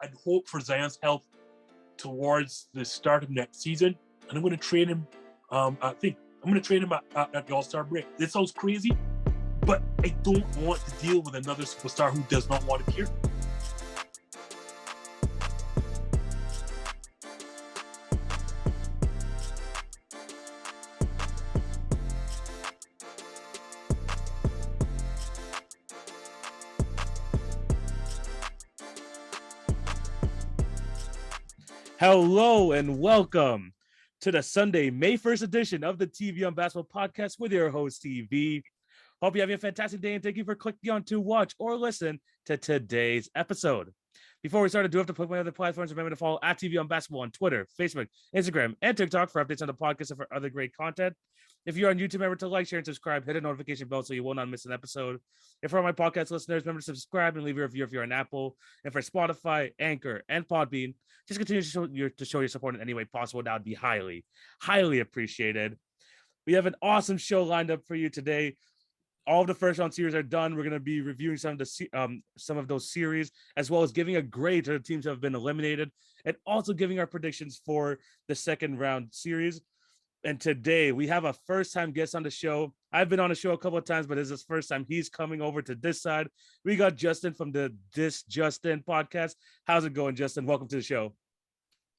I'd hope for Zion's health towards the start of next season, and I'm going to trade him. I'm going to trade him at the All-Star break. This sounds crazy, but I don't want to deal with another superstar who does not want to be here. Hello and welcome to the Sunday, May 1st edition of the ThisJust1n Basketball Podcast with your host, TV. Hope you're having a fantastic day and thank you for clicking on to watch or listen to today's episode. Before we start, I do have to plug my other platforms. Remember to follow at ThisJust1n Basketball on Twitter, Facebook, Instagram, and TikTok for updates on the podcast and for other great content. If you're on YouTube, remember to like, share, and subscribe. Hit the notification bell so you will not miss an episode. And for all my podcast listeners, remember to subscribe and leave a review if you're on Apple. And for Spotify, Anchor, and Podbean, just continue to show your support in any way possible. That would be highly, highly appreciated. We have an awesome show lined up for you today. All of the first round series are done. We're going to be reviewing some of those series, as well as giving a grade to the teams that have been eliminated, and also giving our predictions for the second round series. And today we have a first-time guest on the show. I've been on the show a couple of times, but this is his first time. He's coming over to this side. We got Justin from the ThisJust1n Podcast. How's it going, Justin? Welcome to the show.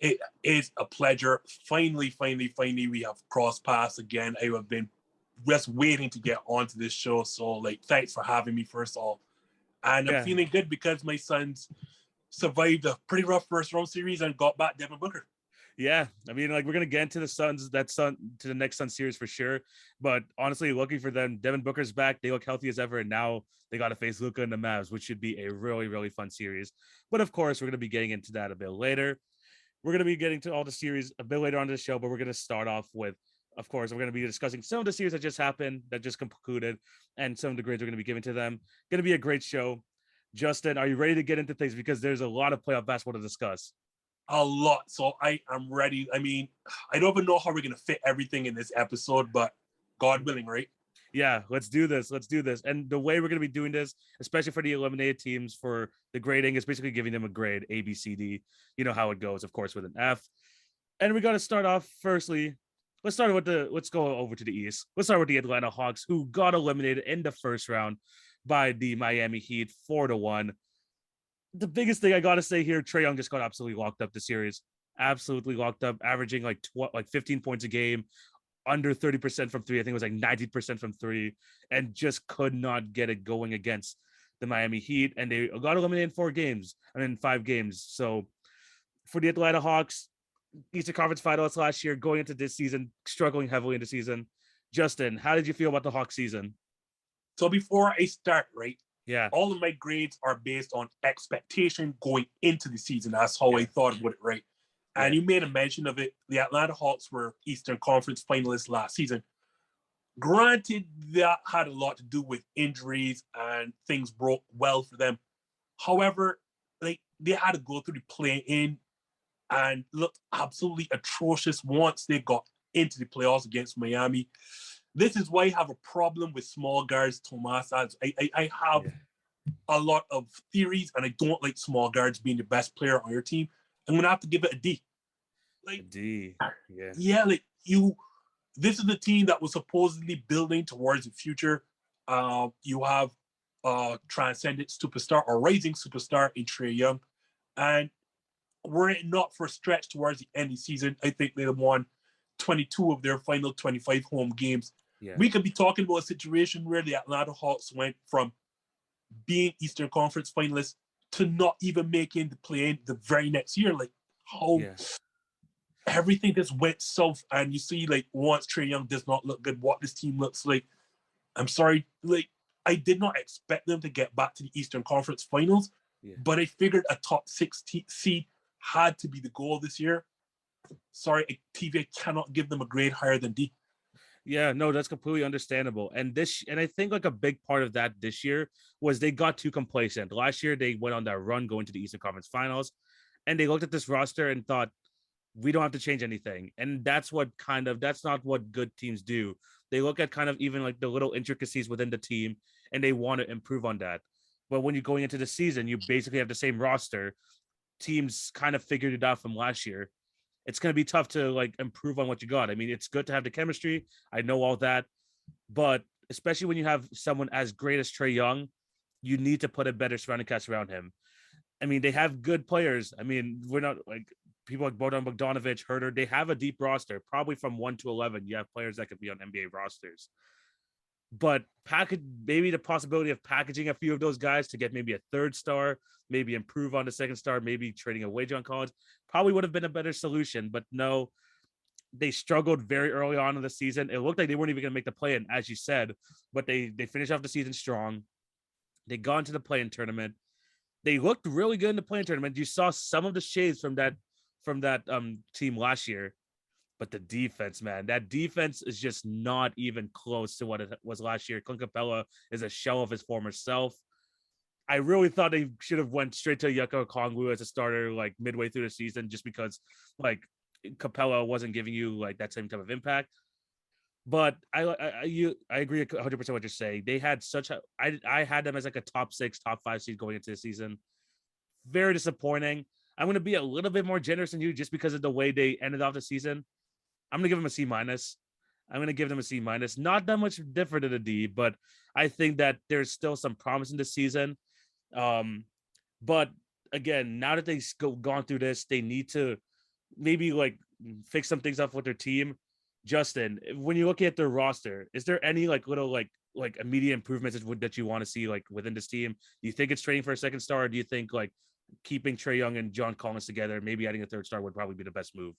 It is a pleasure. Finally, we have crossed paths again. I have been just waiting to get onto this show. So, thanks for having me, first of all. And I'm feeling good because my Suns survived a pretty rough first-round series and got back Devin Booker. Yeah, I mean, we're gonna get into the next Sun series for sure. But honestly, looking for them, Devin Booker's back. They look healthy as ever, and now they got to face Luka and the Mavs, which should be a really, really fun series. But of course, we're gonna be getting into that a bit later. We're gonna be getting to all the series a bit later on the show, but we're gonna start off with, of course, we're gonna be discussing some of the series that just happened, that just concluded, and some of the grades we're gonna be giving to them. Gonna be a great show. Justin, are you ready to get into things? Because there's a lot of playoff basketball to discuss. A lot. So I am ready. I mean, I don't even know how we're going to fit everything in this episode, but God willing, right? Yeah, let's do this. And the way we're going to be doing this, especially for the eliminated teams, for the grading, is basically giving them a grade, A, B, C, D. You know how it goes, of course, with an F. And we got to start off, firstly, let's go over to the East. Let's start with the Atlanta Hawks, who got eliminated in the first round by the Miami Heat 4-1. The biggest thing I got to say here, Trae Young just got absolutely locked up this series. Absolutely locked up, averaging like 15 points a game, under 30% from three. I think it was like 90% from three, and just could not get it going against the Miami Heat. And they got eliminated in 5 games. So for the Atlanta Hawks, Eastern Conference Finals last year, going into this season, struggling heavily in the season. Justin, how did you feel about the Hawks season? So before I start, right? Yeah. All of my grades are based on expectation going into the season. That's how I thought about it, right? And you made a mention of it. The Atlanta Hawks were Eastern Conference finalists last season. Granted, that had a lot to do with injuries and things broke well for them. However, they had to go through the play-in and looked absolutely atrocious once they got into the playoffs against Miami. This is why I have a problem with small guards, Tomas. I have a lot of theories, and I don't like small guards being the best player on your team. I'm going to have to give it a D. A D, yeah. Yeah, this is the team that was supposedly building towards the future. You have a transcendent superstar or rising superstar in Trae Young. And were it not for a stretch towards the end of the season, I think they'd have won 22 of their final 25 home games. Yeah. We could be talking about a situation where the Atlanta Hawks went from being Eastern Conference finalists to not even making the play-in the very next year. Everything just went south. And you see, once Trae Young does not look good, what this team looks like. I'm sorry, I did not expect them to get back to the Eastern Conference finals, but I figured a top 6 seed had to be the goal this year. Sorry, TV, I cannot give them a grade higher than D. Yeah, no, that's completely understandable. And I think a big part of that this year was they got too complacent. Last year, they went on that run going to the Eastern Conference Finals, and they looked at this roster and thought, we don't have to change anything. And that's not what good teams do. They look at kind of even the little intricacies within the team, and they want to improve on that. But when you're going into the season, you basically have the same roster teams kind of figured it out from last year, it's going to be tough to like improve on what you got. I mean, it's good to have the chemistry. I know all that, but especially when you have someone as great as Trae Young, you need to put a better surrounding cast around him. I mean, they have good players. I mean, we're not like people like Bogdan Bogdanovic, Herter. They have a deep roster, probably from 1 to 11. You have players that could be on NBA rosters. But maybe the possibility of packaging a few of those guys to get maybe a third star, maybe improve on the second star, maybe trading away John Collins probably would have been a better solution. But no, they struggled very early on in the season. It looked like they weren't even going to make the play-in, as you said, but they finished off the season strong. They got into the play-in tournament. They looked really good in the play-in tournament. You saw some of the shades from that team last year. But the defense, man, that defense is just not even close to what it was last year. Clint Capella is a shell of his former self. I really thought they should have went straight to Yucca Okongwu as a starter, like midway through the season, just because like Capella wasn't giving you like that same type of impact. But I agree 100% what you're saying. They had I had them as like a top 6, top 5 seed going into the season. Very disappointing. I'm going to be a little bit more generous than you just because of the way they ended off the season. I'm going to give them a C-. I'm going to give them a C-. Not that much different than a D, but I think that there's still some promise in this season. But again, now that they've gone through this, they need to maybe like fix some things up with their team. Justin, when you look at their roster, is there any like little like immediate improvements that you want to see like within this team? Do you think it's trading for a second star, or do you think like keeping Trae Young and John Collins together, maybe adding a third star would probably be the best move?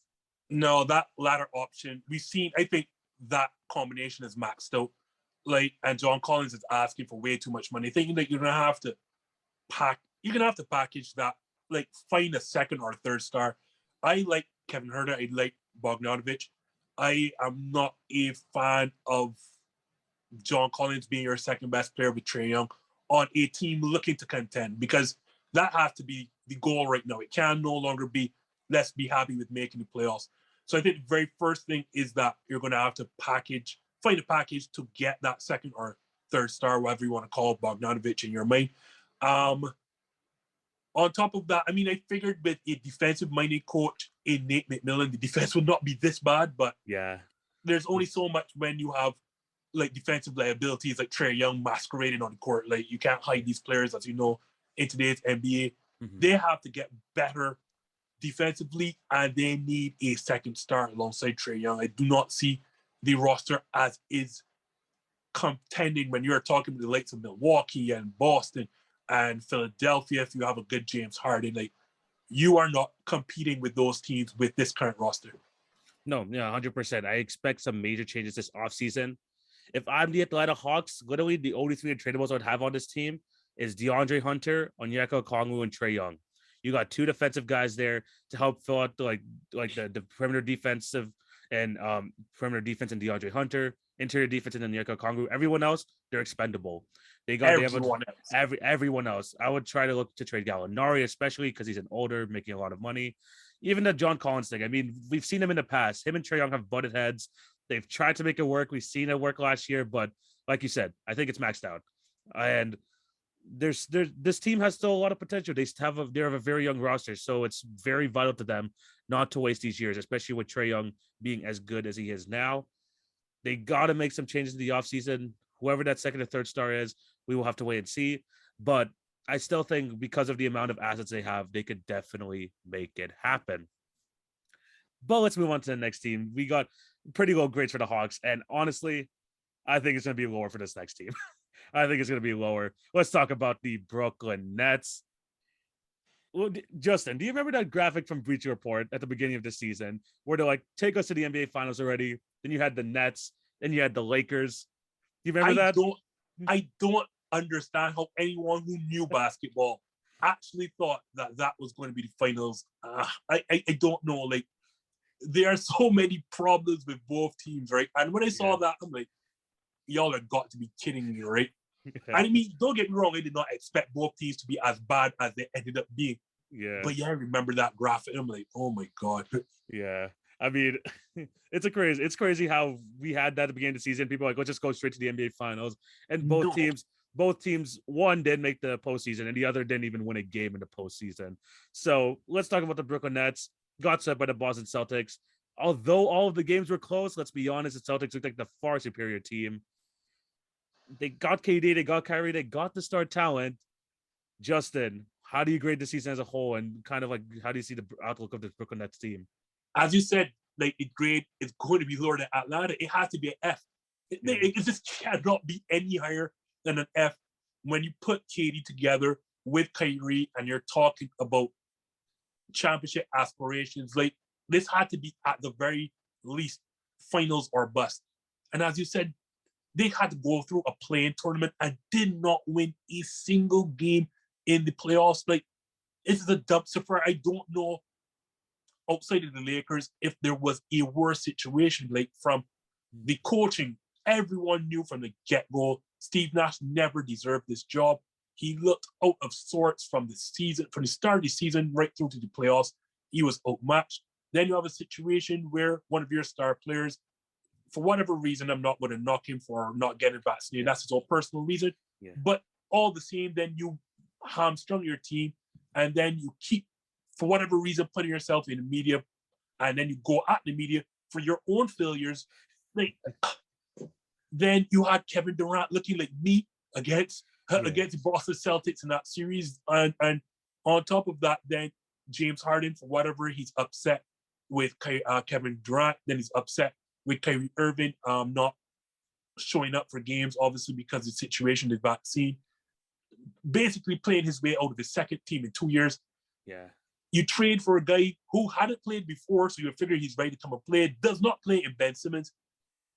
No, that latter option we've seen. I think that combination is maxed out. Like, and John Collins is asking for way too much money, thinking that you're gonna have to package that, like find a second or third star. I like Kevin Herter. I like Bogdanovic. I am not a fan of John Collins being your second best player with Trae Young on a team looking to contend, because that has to be the goal right now. It can no longer be, let's be happy with making the playoffs. So I think the very first thing is that you're going to have to find a package to get that second or third star, whatever you want to call Bogdanovic in your mind. On top of that, I mean, I figured with a defensive-minded coach in Nate McMillan, the defense would not be this bad, but yeah, there's only so much when you have like defensive liabilities like Trae Young masquerading on the court. Like, you can't hide these players, as you know, in today's NBA. Mm-hmm. They have to get better defensively, and they need a second star alongside Trae Young. I do not see the roster as is contending when you're talking to the likes of Milwaukee and Boston and Philadelphia. If you have a good James Harden, like, you are not competing with those teams with this current roster. No, yeah, 100%. I expect some major changes this offseason. If I'm the Atlanta Hawks, literally the only 3 untradables I would have on this team is DeAndre Hunter, Onyeka Okongwu, and Trae Young. You got 2 defensive guys there to help fill out the perimeter defensive and perimeter defense in DeAndre Hunter, interior defense in Onyeka Okongwu. Everyone else, they're expendable. Everyone else. I would try to look to trade Gallinari, especially because he's an older, making a lot of money. Even the John Collins thing. I mean, we've seen him in the past. Him and Trae Young have butted heads. They've tried to make it work. We've seen it work last year, but like you said, I think it's maxed out. And this team has still a lot of potential. They have a very young roster, so it's very vital to them not to waste these years, especially with Trae Young being as good as he is now. They got to make some changes in the offseason. Whoever that second or third star is, we will have to wait and see. But I still think because of the amount of assets they have, they could definitely make it happen. But let's move on to the next team. We got pretty low grades for the Hawks, and honestly, I think it's going to be lower for this next team. I think it's going to be lower. Let's talk about the Brooklyn Nets. Well, Justin, do you remember that graphic from Bleacher Report at the beginning of the season where they're like, take us to the NBA Finals already? Then you had the Nets, then you had the Lakers. Do you remember that? I don't understand how anyone who knew basketball actually thought that was going to be the finals. I don't know. Like, there are so many problems with both teams, right? And when I saw that, I'm like, y'all have got to be kidding me, right? I mean, don't get me wrong, I did not expect both teams to be as bad as they ended up being. Yeah. But yeah, I remember that graphic. I'm like, oh my God. Yeah. I mean, it's crazy how we had that at the beginning of the season. People are like, let's just go straight to the NBA Finals. And both teams both teams, one did make the postseason and the other didn't even win a game in the postseason. So let's talk about the Brooklyn Nets. Got swept by the Boston Celtics. Although all of the games were close, let's be honest, the Celtics looked like the far superior team. They got KD, they got Kyrie, they got the star talent. Justin, how do you grade the season as a whole, and kind of like how do you see the outlook of the Brooklyn Nets team? As you said, like the grade is going to be lower than Atlanta. It has to be an F. It just cannot be any higher than an F when you put KD together with Kyrie and you're talking about championship aspirations. Like this had to be at the very least finals or bust. And as you said, they had to go through a play-in tournament and did not win a single game in the playoffs. Like, this is a dumpster fire. I don't know outside of the Lakers if there was a worse situation. Like from the coaching, everyone knew from the get-go Steve Nash never deserved this job. He looked out of sorts from the season, from the start of the season right through to the playoffs. He was outmatched. Then you have a situation where one of your star players, for whatever reason, I'm not going to knock him for not getting vaccinated. That's his own personal reason. Yeah. But all the same, then you hamstrung your team, and then you keep, for whatever reason, putting yourself in the media, and then you go at the media for your own failures. Like, then you had Kevin Durant looking like me against the Boston Celtics in that series, and on top of that, then James Harden, for whatever, he's upset with Kevin Durant. Then he's upset with Kyrie Irving not showing up for games, obviously because of the situation, the vaccine. Basically playing his way out of his second team in 2 years. Yeah. You trade for a guy who hadn't played before, so you figure he's ready to come and play. Does not play in Ben Simmons.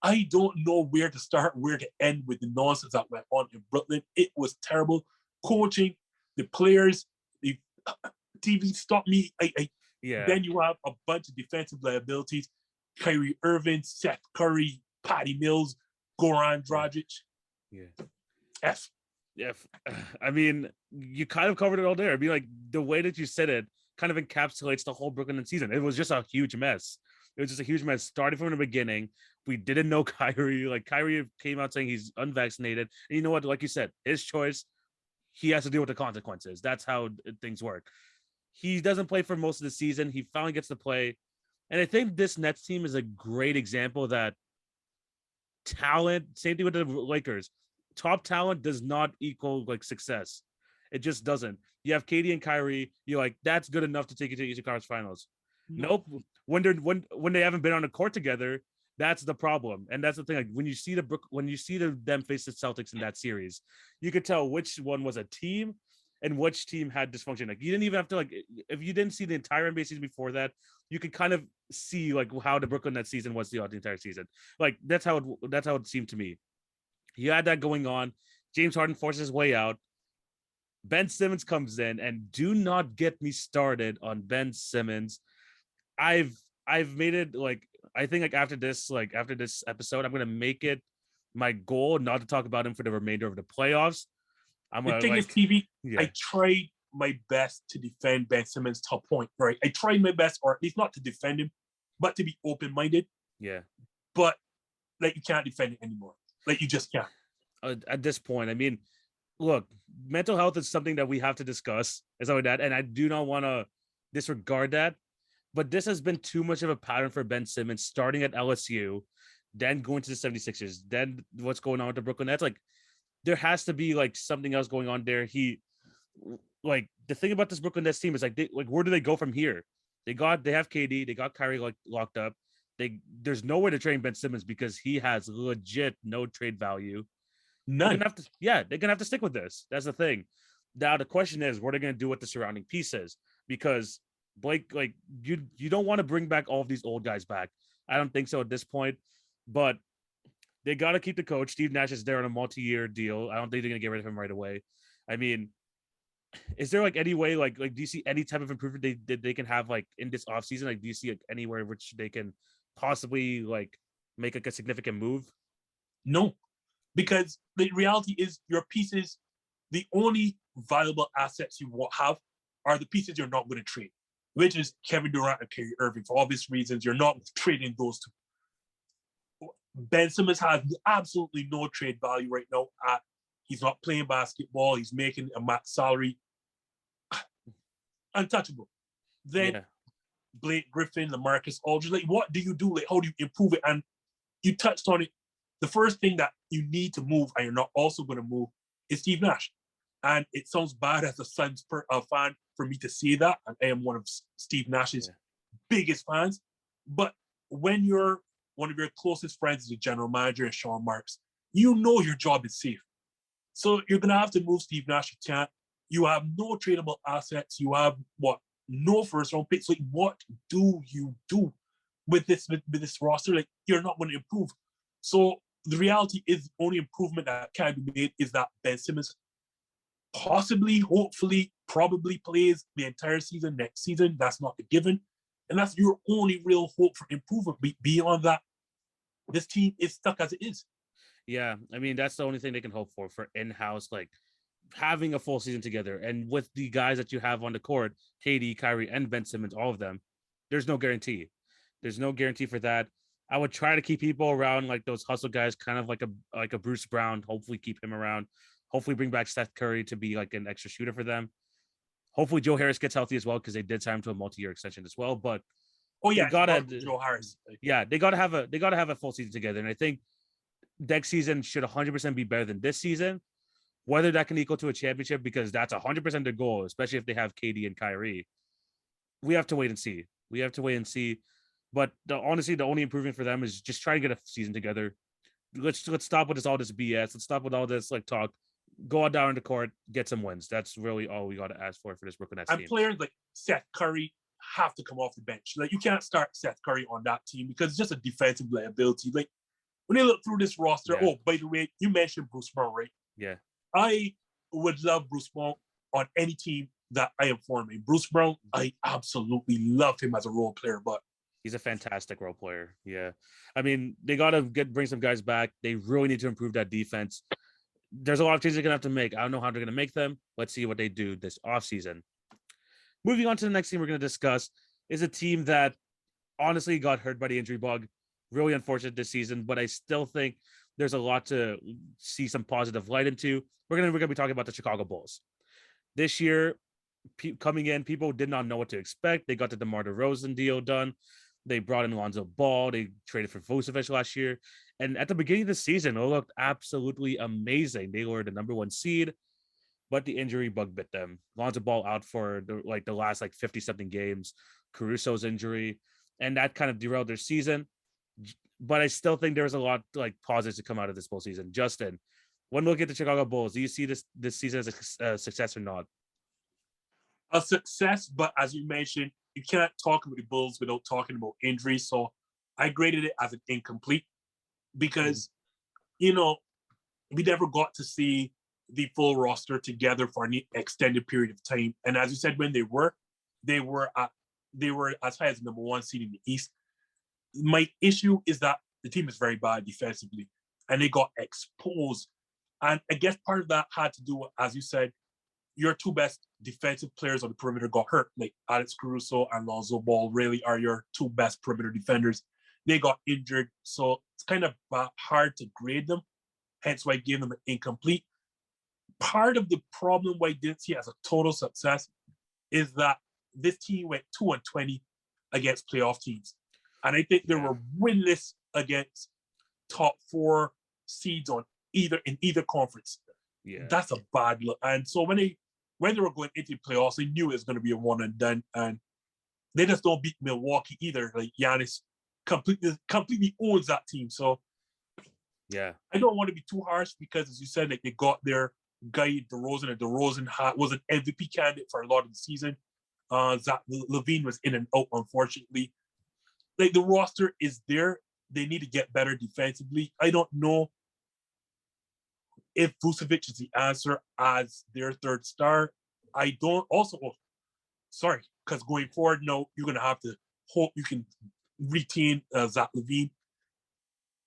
I don't know where to start, where to end with the nonsense that went on in Brooklyn. It was terrible. Coaching, the players, the TV stopped me. Then you have a bunch of defensive liabilities. Kyrie Irving, Seth Curry, Patty Mills, Goran Dragic. Yeah. F. I mean, you kind of covered it all there. I mean, like the way that you said it kind of encapsulates the whole Brooklyn season. It was just a huge mess. It was just a huge mess starting from the beginning. We didn't know Kyrie. Like Kyrie came out saying he's unvaccinated. And you know what? Like you said, his choice. He has to deal with the consequences. That's how things work. He doesn't play for most of the season. He finally gets to play. And I think this Nets team is a great example that talent, same thing with the Lakers, top talent does not equal like success. It just doesn't. You have KD and Kyrie, you're like, that's good enough to take you to the Eastern Conference Finals. Nope. When they haven't been on the court together, that's the problem. And that's the thing. Like when you see them face the Celtics in that series, you could tell which one was a team and which team had dysfunction. Like you didn't even have to like, if you didn't see the entire NBA season before that, you could kind of see like how the Brooklyn Nets season was throughout the entire season. Like that's how it seemed to me. You had that going on. James Harden forces his way out. Ben Simmons comes in, and do not get me started on Ben Simmons. I've made it like, I think like after this episode, I'm gonna make it my goal not to talk about him for the remainder of the playoffs. The thing is, TV, I tried my best to defend Ben Simmons to a point, right? I tried my best, or at least not to defend him, but to be open-minded. Yeah. But like you can't defend it anymore. Like you just can't. At this point, I mean, look, mental health is something that we have to discuss. Is like that, and I do not want to disregard that. But this has been too much of a pattern for Ben Simmons, starting at LSU, then going to the 76ers, then what's going on with the Brooklyn Nets. Like, there has to be like something else going on there. Like the thing about this Brooklyn Nets team is like where do they go from here? They have KD, they got Kyrie like locked up. There's no way to trade Ben Simmons because he has legit no trade value. None. They're gonna have to stick with this. That's the thing. Now the question is, what are they gonna do with the surrounding pieces? Because Blake, like you don't want to bring back all of these old guys back. I don't think so at this point, but they got to keep the coach. Steve Nash is there on a multi-year deal. I don't think they're gonna get rid of him right away. I mean, is there like any way, like do you see any type of improvement they can have like in this offseason? Like, do you see like, anywhere which they can possibly like make like a significant move? No, because the reality is your pieces, the only valuable assets you will have are the pieces you're not going to trade, which is Kevin Durant and Kyrie Irving. For obvious reasons, you're not trading those two. Ben Simmons has absolutely no trade value right now at He's not playing basketball. He's making a max salary. Untouchable. Then Blake Griffin, LaMarcus Aldridge. Like, what do you do? Like, how do you improve it? And you touched on it. The first thing that you need to move, and you're not also going to move, is Steve Nash. And it sounds bad as a Suns fan for me to say that, and I am one of Steve Nash's biggest fans. But when you're one of your closest friends is the general manager and Sean Marks, you know your job is safe. So you're going to have to move Steve Nash. You can't. You have no tradable assets. You have no first round picks. Like, what do you do with this roster? Like, you're not going to improve. So the reality is the only improvement that can be made is that Ben Simmons possibly, hopefully, probably plays the entire season next season. That's not a given. And that's your only real hope for improvement. Beyond that, this team is stuck as it is. Yeah, I mean, that's the only thing they can hope for in-house, like having a full season together. And with the guys that you have on the court, KD, Kyrie, and Ben Simmons, all of them, there's no guarantee. There's no guarantee for that. I would try to keep people around, like those hustle guys, kind of like a Bruce Brown. Hopefully keep him around. Hopefully bring back Seth Curry to be like an extra shooter for them. Hopefully Joe Harris gets healthy as well, because they did sign him to a multi-year extension as well. But they gotta Joe Harris. Yeah, they gotta have a full season together. And I think next season should 100% be better than this season. Whether that can equal to a championship, because that's 100% their goal, especially if they have KD and Kyrie. We have to wait and see. But honestly, the only improvement for them is just try to get a season together. Let's stop with all this BS. Let's stop with all this like talk. Go out down in the court, get some wins. That's really all we got to ask for this Brooklyn Nets team. And players like Seth Curry have to come off the bench. Like, you can't start Seth Curry on that team because it's just a defensive liability. Like, when they look through this roster, by the way, you mentioned Bruce Brown, right? Yeah. I would love Bruce Brown on any team that I am forming. Bruce Brown, I absolutely love him as a role player, but he's a fantastic role player. Yeah. I mean, they got to bring some guys back. They really need to improve that defense. There's a lot of changes they're going to have to make. I don't know how they're going to make them. Let's see what they do this offseason. Moving on to the next team we're going to discuss is a team that honestly got hurt by the injury bug. Really unfortunate this season, but I still think there's a lot to see some positive light into. We're going to be talking about the Chicago Bulls. This year, coming in, people did not know what to expect. They got the DeMar DeRozan deal done. They brought in Lonzo Ball. They traded for Vucevic last year. And at the beginning of the season, it looked absolutely amazing. They were the number 1 seed, but the injury bug bit them. Lonzo Ball out for the last 50-something games. Caruso's injury. And that kind of derailed their season. But I still think there's a lot positives to come out of this Bull season. Justin, when we look at the Chicago Bulls, do you see this season as a success or not? A success, but as you mentioned, you cannot talk about the Bulls without talking about injuries. So I graded it as an incomplete because, we never got to see the full roster together for an extended period of time. And as you said, when they were as high as the number 1 seed in the East. My issue is that the team is very bad defensively, and they got exposed. And I guess part of that had to do with, as you said, your 2 best defensive players on the perimeter got hurt. Like Alex Caruso and Lonzo Ball really are your 2 best perimeter defenders. They got injured, so it's kind of hard to grade them. Hence why I gave them an incomplete. Part of the problem why I didn't see it as a total success is that this team went 2-20 against playoff teams. And I think they were winless against top 4 seeds in either conference. Yeah, that's a bad look. And so when they were going into the playoffs, they knew it was going to be a one and done. And they just don't beat Milwaukee either. Like, Giannis completely owns that team. So yeah, I don't want to be too harsh because, as you said, they got their guy DeRozan, and DeRozan was an MVP candidate for a lot of the season. Zach LaVine was in and out, unfortunately. Like, the roster is there. They need to get better defensively. I don't know if Vucevic is the answer as their 3rd star. I don't also, because going forward, no, you're going to have to hope you can retain Zach LaVine.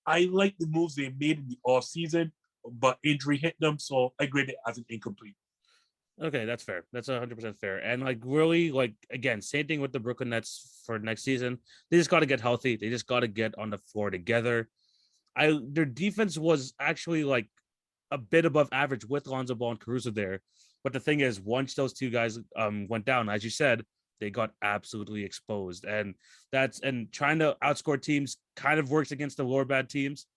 I like the moves they made in the offseason, but injury hit them, so I grade it as an incomplete. Okay, that's fair. That's 100% fair. And really, again, same thing with the Brooklyn Nets for next season. They just got to get healthy. They just got to get on the floor together. Their defense was actually a bit above average with Lonzo Ball and Caruso there. But the thing is, once those two guys went down, as you said, they got absolutely exposed. And trying to outscore teams kind of works against the lower bad teams.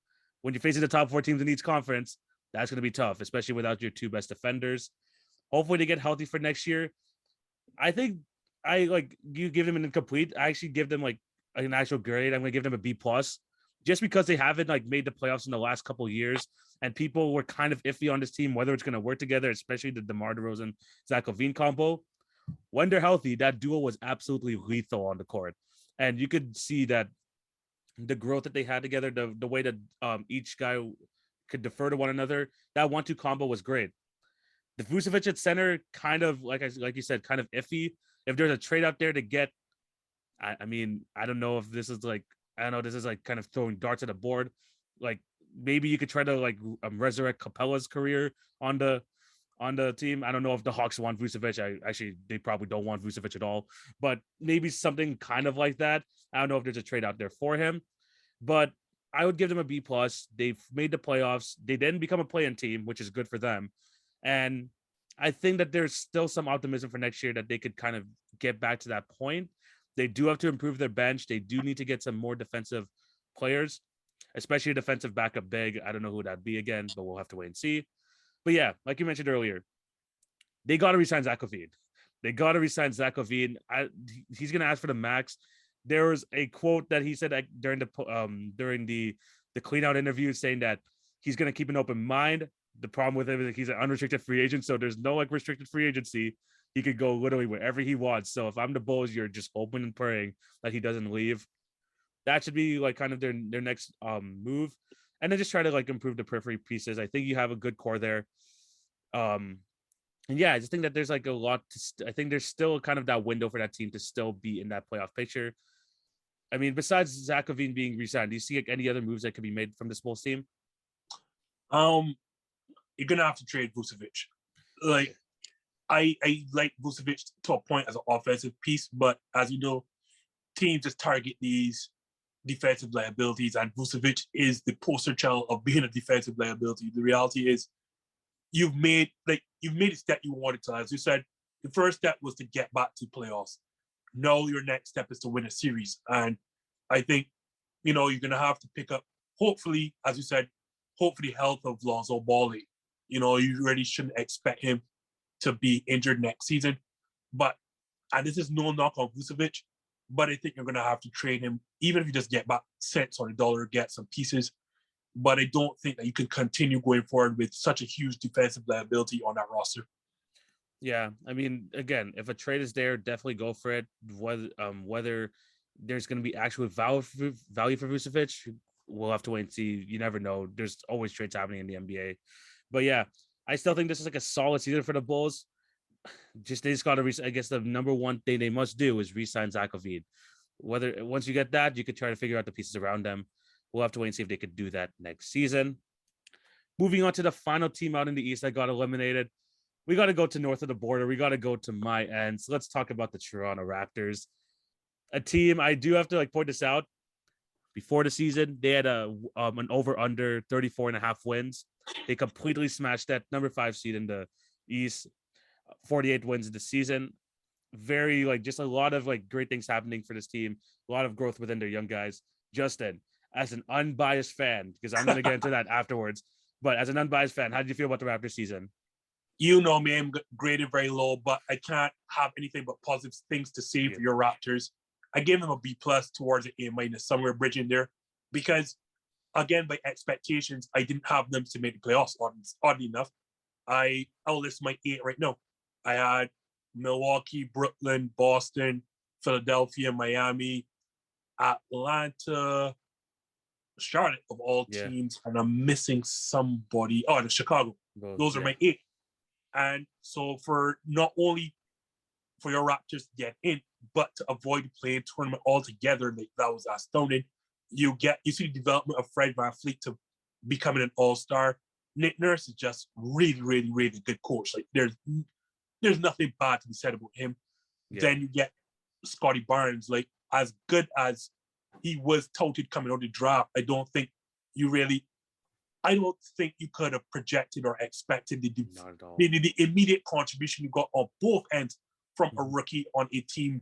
When you're facing the top 4 teams in each conference, that's going to be tough, especially without your 2 best defenders. Hopefully they get healthy for next year. I think you give them an incomplete. I actually give them like an actual grade. I'm going to give them a B+, just because they haven't like made the playoffs in the last couple of years. And people were kind of iffy on this team, whether it's going to work together, especially the DeMar DeRozan, Zach LaVine combo. When they're healthy, that duo was absolutely lethal on the court. And you could see that the growth that they had together, the way that each guy could defer to one another, that 1-2 combo was great. The Vucevic at center, kind of like you said, kind of iffy. If there's a trade out there to get, I mean, I don't know if this is like, this is like kind of throwing darts at a board. Like maybe you could try to like resurrect Capella's career on the team. I don't know if the Hawks want Vucevic. They probably don't want Vucevic at all, but maybe something kind of like that. I don't know if there's a trade out there for him, but I would give them a B+. They've made the playoffs. They didn't become a play-in team, which is good for them. And I think that there's still some optimism for next year that they could kind of get back to that point. They do have to improve their bench. They do need to get some more defensive players, especially a defensive backup big. I don't know who that'd be again, but we'll have to wait and see. But yeah, like you mentioned earlier, they got to resign Zach LaVine. He's going to ask for the max. There was a quote that he said during the clean out interview saying that he's going to keep an open mind. The problem with him is that he's an unrestricted free agent, so there's no like restricted free agency. He could go literally wherever he wants. So if I'm the Bulls, you're just hoping and praying that he doesn't leave. That should be like kind of their next move, and then just try to like improve the periphery pieces. I think you have a good core there. And yeah, I just think that there's like a lot I think there's still kind of that window for that team to still be in that playoff picture. I mean, besides Zach LaVine being re-signed, do you see like any other moves that could be made from this Bulls team? You're gonna have to trade Vucevic. Like, I like Vucevic to a point as an offensive piece, but as you know, teams just target these defensive liabilities, and Vucevic is the poster child of being a defensive liability. The reality is, you've made a step you wanted to. As you said, the first step was to get back to playoffs. Now your next step is to win a series, and I think you're gonna have to pick up. Hopefully, as you said, hopefully health of Lonzo Ball. You really shouldn't expect him to be injured next season. And this is no knock on Vucevic, but I think you're going to have to trade him, even if you just get back cents on the dollar, get some pieces. But I don't think that you can continue going forward with such a huge defensive liability on that roster. Yeah, I mean, again, if a trade is there, definitely go for it. Whether there's going to be actual value for Vucevic, we'll have to wait and see. You never know. There's always trades happening in the NBA. But yeah, I still think this is like a solid season for the Bulls. They just got to. I guess the number one thing they must do is re-sign Zach LaVine. Once you get that, you could try to figure out the pieces around them. We'll have to wait and see if they could do that next season. Moving on to the final team out in the East that got eliminated. We got to go to north of the border. We got to go to my end. So let's talk about the Toronto Raptors. A team, I do have to like point this out. Before the season, they had an over-under 34.5 wins. They completely smashed that number 5 seed in the East. 48 wins this season. Very just a lot of great things happening for this team. A lot of growth within their young guys. Justin, as an unbiased fan, because I'm going to get into that afterwards, but as an unbiased fan, how did you feel about the Raptors season? You know me, I'm graded very low, but I can't have anything but positive things to say for your Raptors. I gave them a B+ towards an A-, somewhere bridging there, because again, by expectations, I didn't have them to make the playoffs. Oddly enough, I'll list my 8 right now. I had Milwaukee, Brooklyn, Boston, Philadelphia, Miami, Atlanta, Charlotte of all teams, and I'm missing somebody. Oh, and Chicago. Those are my 8. And so for not only for your Raptors to get in, but to avoid playing tournament altogether, that was astounding. You see the development of Fred VanVleet to becoming an all-star. Nick Nurse is just really, really, really good coach. There's nothing bad to be said about him. Yeah. Then you get Scotty Barnes, as good as he was touted coming out of the draft. I don't think you really I don't think you could have projected or expected Not at all. the immediate contribution you got on both ends from a rookie on a team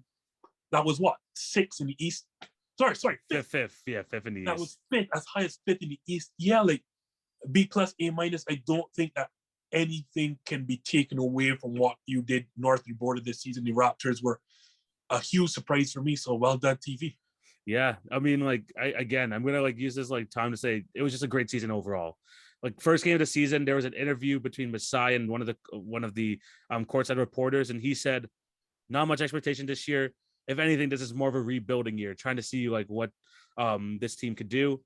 that was what, sixth in the East? Sorry, fifth. Fifth in the East. That was fifth, as high as fifth in the East. Yeah, like B+, A-. I don't think that anything can be taken away from what you did north of the border this season. The Raptors were a huge surprise for me. So well done, TV. Yeah, I mean, like, I'm gonna like use this like time to say it was just a great season overall. Like first game of the season, there was an interview between Masai and one of the courtside reporters, and he said, "Not much expectation this year. If anything, this is more of a rebuilding year, trying to see like what this team could do."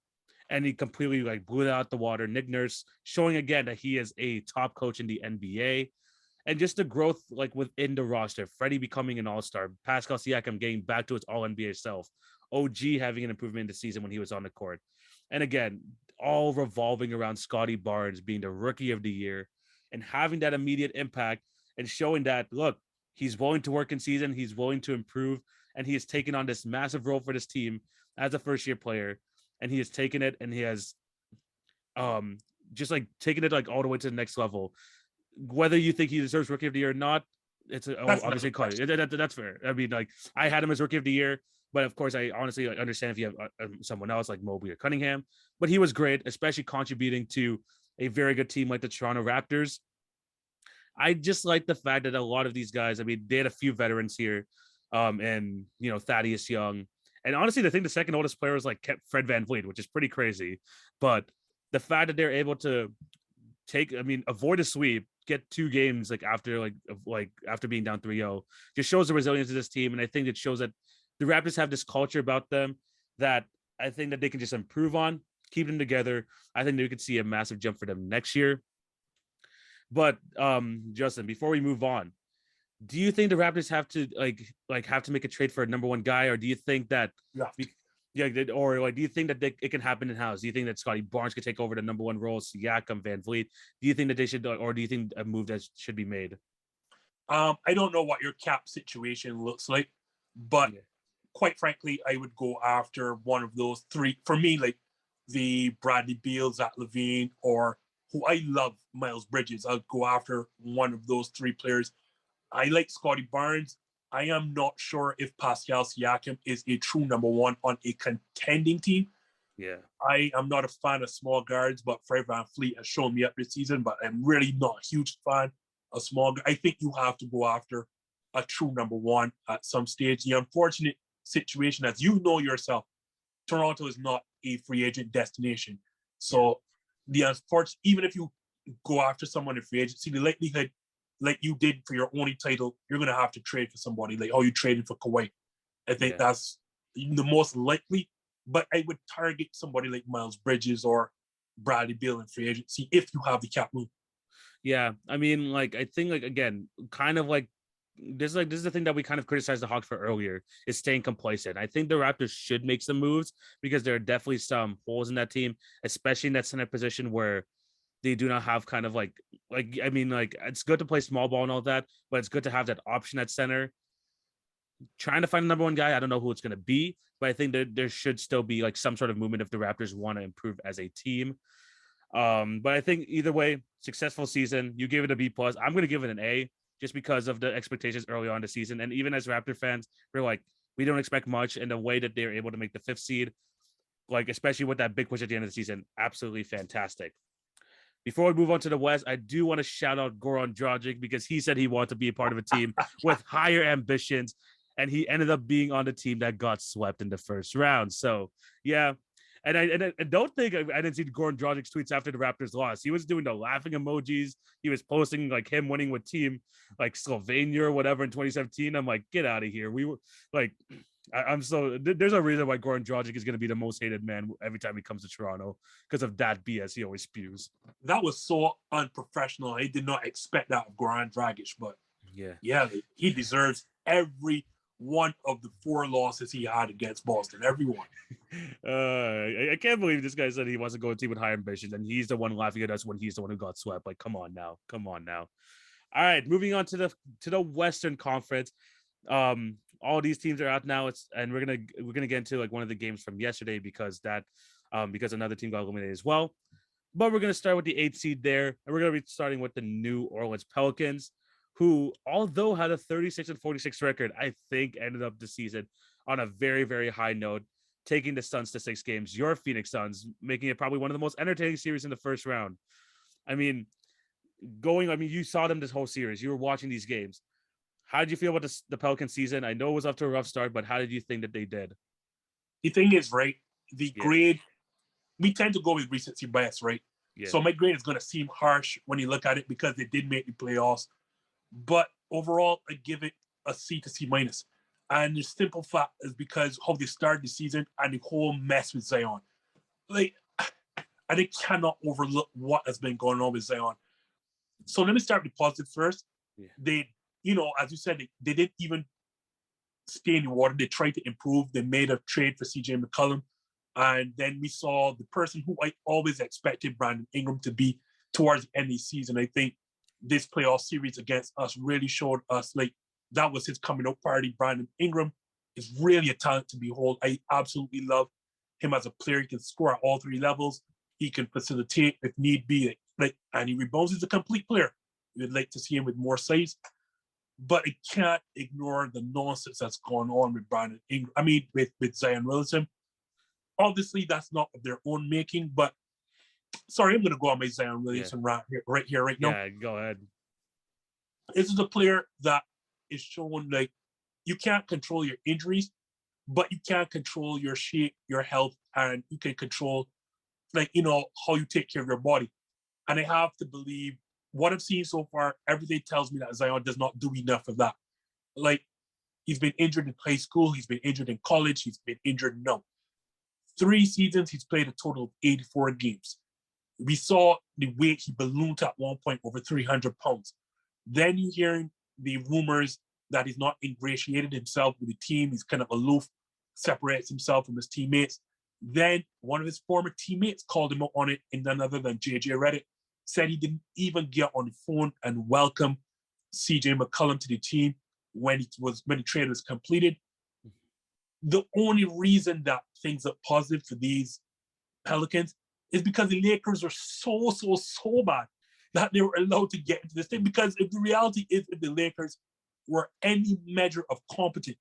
And he completely like blew it out the water. Nick Nurse showing again that he is a top coach in the NBA. And just the growth like within the roster, Freddie becoming an all-star, Pascal Siakam getting back to his all-NBA self, OG having an improvement in the season when he was on the court. And again, all revolving around Scotty Barnes being the rookie of the year and having that immediate impact and showing that, look, he's willing to work in season, he's willing to improve, and he has taken on this massive role for this team as a first-year player. And he has taken it and he has just like taken it like all the way to the next level. Whether you think he deserves Rookie of the Year or not, it's obviously that's fair. I mean, like I had him as Rookie of the Year, but of course I honestly like, understand if you have someone else like Mobley or Cunningham. But he was great, especially contributing to a very good team like the Toronto Raptors. I just like the fact that a lot of these guys, I mean, they had a few veterans here, and you know Thaddeus Young, and honestly, I think the second oldest player was like Fred VanVleet, which is pretty crazy. But the fact that they're able to avoid a sweep, get 2 games like after being down 3-0, just shows the resilience of this team. And I think it shows that the Raptors have this culture about them that I think that they can just improve on, keep them together. I think we could see a massive jump for them next year. But Justin, before we move on, do you think the Raptors have to have to make a trade for a number 1 guy, or do you think that or like do you think that it can happen in house? Do you think that Scotty Barnes could take over the number 1 role, Siakam, VanVleet? Do you think that they should, or do you think a move that should be made? I don't know what your cap situation looks like, but quite frankly, I would go after one of those 3. For me, like the Bradley Beal, Zach LaVine, or who I love, Miles Bridges. I'd go after one of those 3 players. I like Scotty Barnes. I am not sure if Pascal Siakam is a true number 1 on a contending team. Yeah. I am not a fan of small guards, but Fred VanVleet has shown me up this season, but I'm really not a huge fan of small guards. I think you have to go after a true number 1 at some stage. The unfortunate situation, as you know yourself, Toronto is not a free agent destination. So the unfortunate, even if you go after someone in free agency, the likelihood, like you did for your only title, you're going to have to trade for somebody, like how you traded for Kawhi. I think that's the most likely, but I would target somebody like Miles Bridges or Bradley Beal in free agency if you have the cap room. Yeah, I mean, like, I think, like, again, kind of like, this is the thing that we kind of criticized the Hawks for earlier, is staying complacent. I think the Raptors should make some moves because there are definitely some holes in that team, especially in that center position where they do not have kind of like I mean, like, it's good to play small ball and all that, but it's good to have that option at center. Trying to find a number 1 guy, I don't know who it's going to be, but I think that there should still be like some sort of movement if the Raptors want to improve as a team. But I think either way, successful season. You give it a B+. I'm going to give it an A just because of the expectations early on the season. And even as Raptor fans, we're like, we don't expect much. And the way that they're able to make the 5th seed, like, especially with that big push at the end of the season, absolutely fantastic. Before we move on to the West, I do want to shout out Goran Dragic because he said he wanted to be a part of a team with higher ambitions, and he ended up being on the team that got swept in the first round. So, yeah. And I don't think I didn't see Goran Dragic's tweets after the Raptors lost. He was doing the laughing emojis. He was posting like him winning with team like Slovenia or whatever in 2017. I'm like, get out of here. We were like, there's a reason why Goran Dragic is going to be the most hated man every time he comes to Toronto because of that BS he always spews. That was so unprofessional. I did not expect that of Goran Dragic, but yeah, he deserves every one of the 4 losses he had against Boston. Everyone. I can't believe this guy said he wants to go to a team with high ambitions, and he's the one laughing at us when he's the one who got swept. Like, come on now. All right, moving on to the Western Conference. All these teams are out now. And we're gonna get into like one of the games from yesterday because another team got eliminated as well. But we're going to start with the 8th seed there, and we're going to be starting with the New Orleans Pelicans, who, although had a 36-46 record, I think ended up the season on a very, very high note, taking the Suns to 6 games. Your Phoenix Suns, making it probably one of the most entertaining series in the first round. I mean, you saw them this whole series. You were watching these games. How did you feel about the Pelican season? I know it was off to a rough start, but how did you think that they did? The thing is, right, the Yeah. grade, we tend to go with recency bias, right? Yeah. So my grade is going to seem harsh when you look at it because they did make the playoffs. But overall, I give it a C to C minus. And the simple fact is because how they started the season and the whole mess with Zion. Like, and they cannot overlook what has been going on with Zion. So let me start with the positive first. Yeah. They, as you said, they didn't even stay in the water. They tried to improve. They made a trade for CJ McCollum. And then we saw the person who I always expected Brandon Ingram to be towards the end of the season. I think this playoff series against us really showed us like that was his coming out party. Brandon Ingram is really a talent to behold. I absolutely love him as a player. He can score at all 3 levels. He can facilitate if need be. And he rebounds. He's a complete player. We'd like to see him with more size. But I can't ignore the nonsense that's going on with Brandon Ingram. I mean, with Zion Williamson. Obviously, that's not of their own making, but sorry, I'm going to go on my Zion Williamson right now. Yeah, go ahead. This is a player that is showing like you can't control your injuries, but you can control your shape, your health, and you can control how you take care of your body. And I have to believe what I've seen so far, everything tells me that Zion does not do enough of that. Like, he's been injured in high school, he's been injured in college, he's been injured now. 3 seasons, he's played a total of 84 games. We saw the weight he ballooned at one point over 300 pounds. Then you're hearing the rumors that he's not ingratiated himself with the team. He's kind of aloof, separates himself from his teammates. Then one of his former teammates called him out on it, and none other than JJ Redick, said he didn't even get on the phone and welcome CJ McCollum to the team when the trade was completed. The only reason that things are positive for these Pelicans is because the Lakers are so bad that they were allowed to get into this thing. Because if the reality is, if the Lakers were any measure of competent,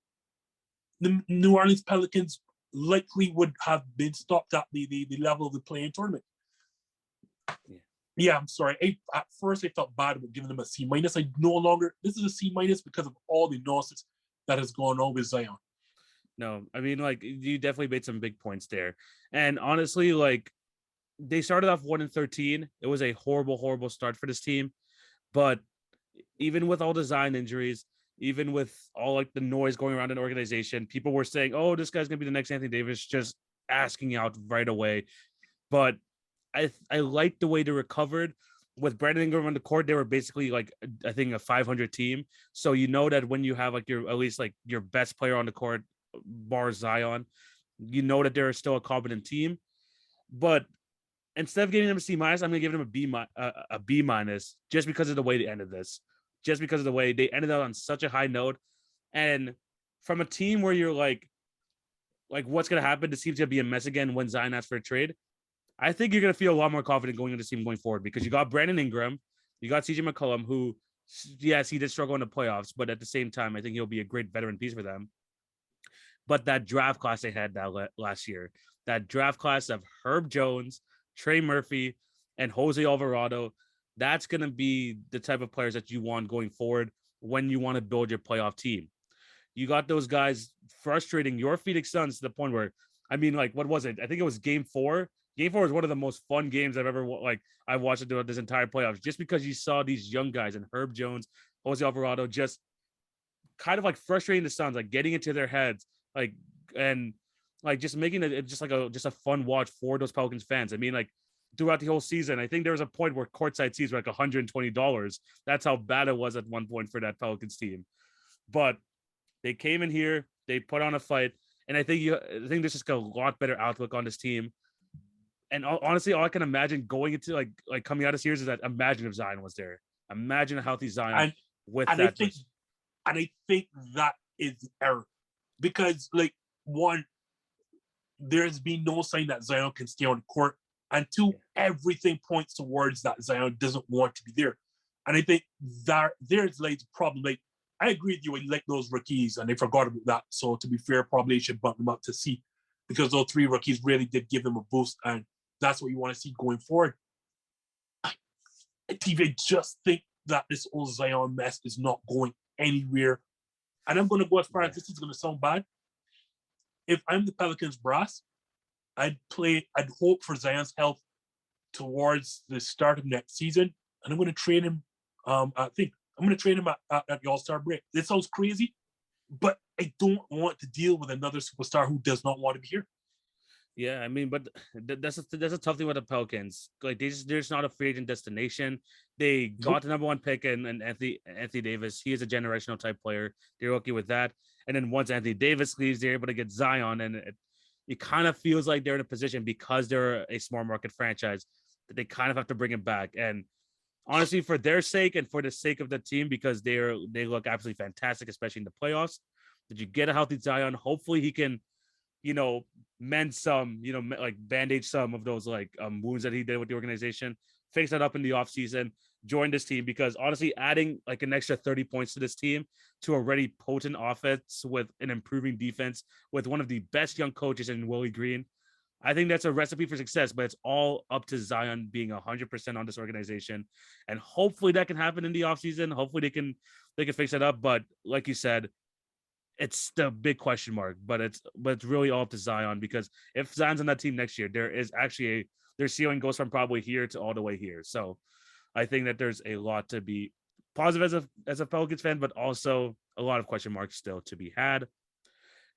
the New Orleans Pelicans likely would have been stopped at the level of the play-in tournament. Yeah, I'm sorry. At first, I felt bad about giving them a C minus. This is a C minus because of all the nonsense that has gone on with Zion. No, I mean, like, you definitely made some big points there. And honestly, like, they started off 1-13. It was a horrible start for this team. But even with all the Zion injuries, even with all like the noise going around an organization, people were saying, oh, this guy's going to be the next Anthony Davis, just asking out right away. But I like the way they recovered. With Brandon Ingram on the court, they were basically like, I think, a 500 team. So you know that when you have like your best player on the court, bar Zion, you know that they're still a competent team. But instead of giving them a C minus, I'm going to give them a B minus just because of the way they ended this. Just because of the way they ended out on such a high note. And from a team where you're like what's going to happen? This team's going to be a mess again when Zion asks for a trade. I think you're going to feel a lot more confident going into this team going forward because you got Brandon Ingram, you got CJ McCollum, who, yes, he did struggle in the playoffs, but at the same time, I think he'll be a great veteran piece for them. But that draft class they had last year, that draft class of Herb Jones, Trey Murphy, and Jose Alvarado, that's going to be the type of players that you want going forward when you want to build your playoff team. You got those guys frustrating your Phoenix Suns to the point where, I mean, like, what was it? I think it was Game 4. Game 4 is one of the most fun games I've ever watched throughout this entire playoffs, just because you saw these young guys and Herb Jones, Jose Alvarado, just kind of like frustrating the Suns, like getting into their heads, just making it just a fun watch for those Pelicans fans. I mean, like, throughout the whole season, I think there was a point where courtside seats were like $120. That's how bad it was at one point for that Pelicans team. But they came in here, they put on a fight, and I think there's just a lot better outlook on this team. And honestly, all I can imagine going into like coming out of series is that imagine if Zion was there. Imagine a healthy Zion I think that is the error. Because, like, one, there's been no sign that Zion can stay on the court. And two, everything points towards that Zion doesn't want to be there. And I think that there's like the problem. Like, I agree with you, I like those rookies and they forgot about that. So to be fair, probably should bump them up to C, because those 3 rookies really did give them a boost. And that's what you want to see going forward. I just think that this old Zion mess is not going anywhere. And I'm going to go as far as this is going to sound bad. If I'm the Pelicans brass, I'd hope for Zion's health towards the start of next season. And I'm going to trade him. I'm going to trade him at the All-Star break. This sounds crazy, but I don't want to deal with another superstar who does not want to be here. Yeah, I mean, but that's a tough thing with the Pelicans. Like, they're just not a free agent destination. They got the number 1 pick and Anthony Davis. He is a generational type player. They're okay with that. And then once Anthony Davis leaves, they're able to get Zion, and it kind of feels like they're in a position, because they're a small market franchise, that they kind of have to bring him back. And honestly, for their sake and for the sake of the team, because they look absolutely fantastic, especially in the playoffs, did you get a healthy Zion? Hopefully he can, mend some, like bandage some of those wounds that he did with the organization, fix that up in the offseason, join this team, because honestly, adding like an extra 30 points to this team, to a already potent offense with an improving defense, with one of the best young coaches in Willie Green, I think that's a recipe for success. But it's all up to Zion being 100% on this organization, and hopefully that can happen in the offseason. Hopefully they can fix it up. But like you said, it's the big question mark. But it's really all up to Zion, because if Zion's on that team next year, there is actually their ceiling goes from probably here to all the way here. So I think that there's a lot to be positive as a Pelicans fan, but also a lot of question marks still to be had.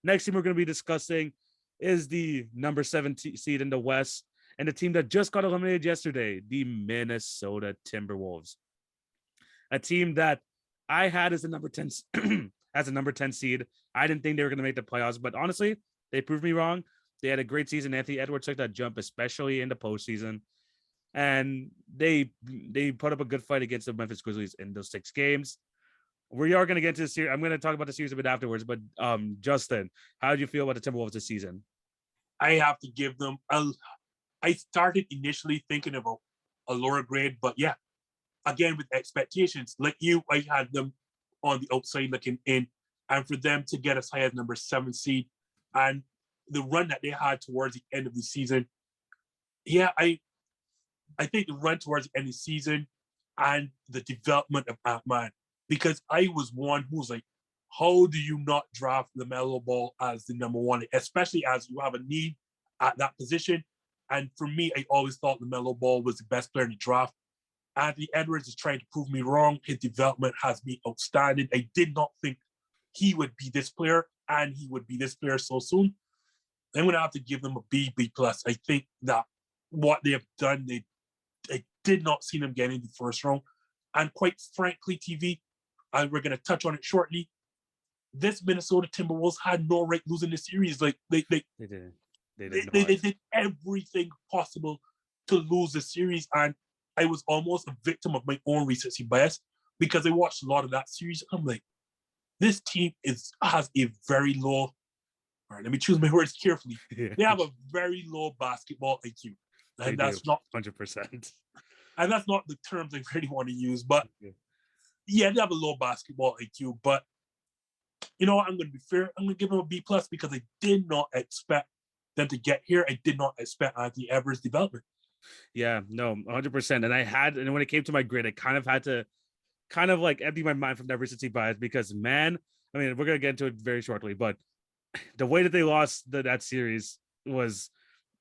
Next team we're going to be discussing is the number 7 seed in the West, and the team that just got eliminated yesterday, the Minnesota Timberwolves. A team that I had as a number 10 as a number 10 seed. I didn't think they were going to make the playoffs, but honestly, they proved me wrong. They had a great season. Anthony Edwards took that jump, especially in the postseason. And they put up a good fight against the Memphis Grizzlies in those 6 games. We are going to get into the series. I'm going to talk about the series a bit afterwards. But Justin, how did you feel about the Timberwolves this season? I have to give them I started initially thinking about a lower grade, but yeah, again with expectations. Like you, I had them on the outside looking in, and for them to get as high as number 7 seed, and the run that they had towards the end of the season, yeah, I think the run towards the end of the season and the development of Ant-Man, because I was one who was like, how do you not draft LaMelo Ball as the number 1, especially as you have a need at that position? And for me, I always thought LaMelo Ball was the best player in the draft. Anthony Edwards is trying to prove me wrong. His development has been outstanding. I did not think he would be this player, and he would be this player so soon. I'm going to have to give them a B+. I think that what they have done, I did not see them getting the first round. And quite frankly, TV, and we're going to touch on it shortly, this Minnesota Timberwolves had no right losing this series. Like they did everything possible to lose the series, and I was almost a victim of my own recency bias, because I watched a lot of that series. I'm like, this team has a very low. All right, let me choose my words carefully. Yeah. They have a very low basketball IQ, and that's not 100%. And that's not the terms I really want to use, but yeah, they have a low basketball IQ. But you know what? I'm going to be fair. I'm going to give them a B+, because I did not expect them to get here. I did not expect Anthony Edwards' development. Yeah, no, 100%. And when it came to my grid, I kind of had to empty my mind from that recency bias, because man, I mean, we're going to get into it very shortly, but the way that they lost that series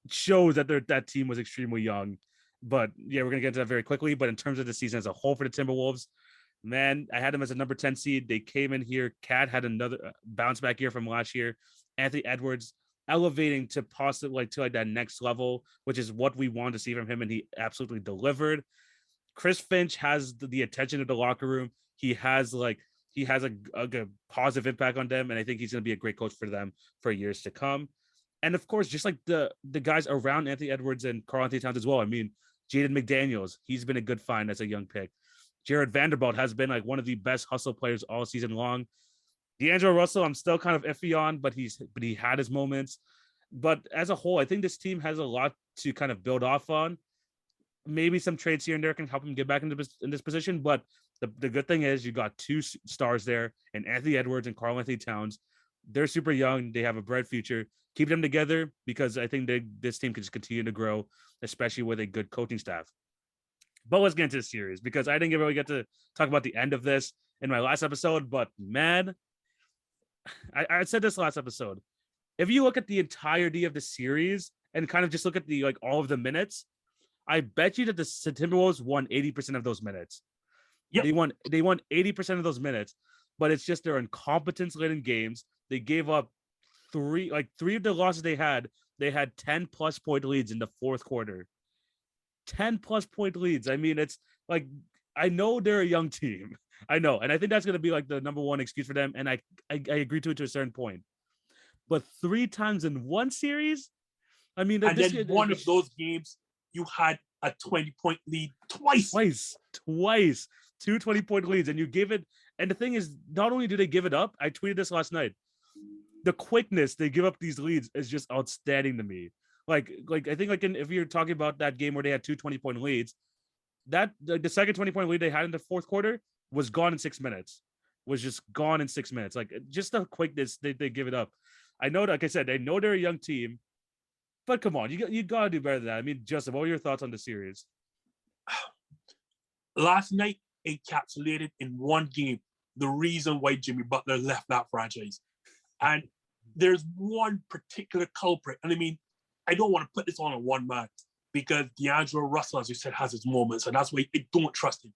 shows that that team was extremely young. But yeah, we're going to get into that very quickly. But in terms of the season as a whole for the Timberwolves, man, I had them as a number 10 seed. They came in here. Cat had another bounce back year from last year. Anthony Edwards elevating to possibly to that next level, which is what we wanted to see from him, and he absolutely delivered. Chris Finch has the attention of the locker room. He has a positive impact on them, and I think he's going to be a great coach for them for years to come. And of course, just like the guys around Anthony Edwards and Karl-Anthony Towns as well. I mean, Jaden McDaniels, he's been a good find as a young pick. Jared Vanderbilt has been like one of the best hustle players all season long. D'Angelo Russell, I'm still kind of iffy on, but he had his moments. But as a whole, I think this team has a lot to kind of build off on. Maybe some trades here and there can help him get back into this position. But the good thing is you got two stars there, and Anthony Edwards and Karl-Anthony Towns. They're super young. They have a bright future. Keep them together because I think this team can just continue to grow, especially with a good coaching staff. But let's get into the series because I didn't really get to talk about the end of this in my last episode. But man, I said this last episode. If you look at the entirety of the series and kind of just look at the all of the minutes, I bet you that the Timberwolves won 80% of those minutes. Yep. They won 80% of those minutes, but it's just their incompetence late in games. They gave up three of the losses they had 10+ point leads in the fourth quarter. 10+ point leads. I mean, it's like, I know they're a young team. I know. And I think that's going to be like the number one excuse for them. And I agree to it to a certain point. But 3 times in one series, I mean, and then one of those games, you had a 20-point lead twice. 2 20-point leads, and you give it. And the thing is, not only do they give it up, I tweeted this last night. The quickness they give up these leads is just outstanding to me. Like I think if you're talking about that game where they had 2 20-point leads, that the second 20-point lead they had in the fourth quarter was gone in 6 minutes. Was just gone in 6 minutes. Like just the quickness they give it up. I know, like I said, I know they're a young team. But come on, you gotta do better than that. I mean, Justin, what were your thoughts on the series? Last night encapsulated in one game the reason why Jimmy Butler left that franchise. And there's one particular culprit. And I mean, I don't want to put this on a one man because D'Angelo Russell, as you said, has his moments, and that's why I don't trust him.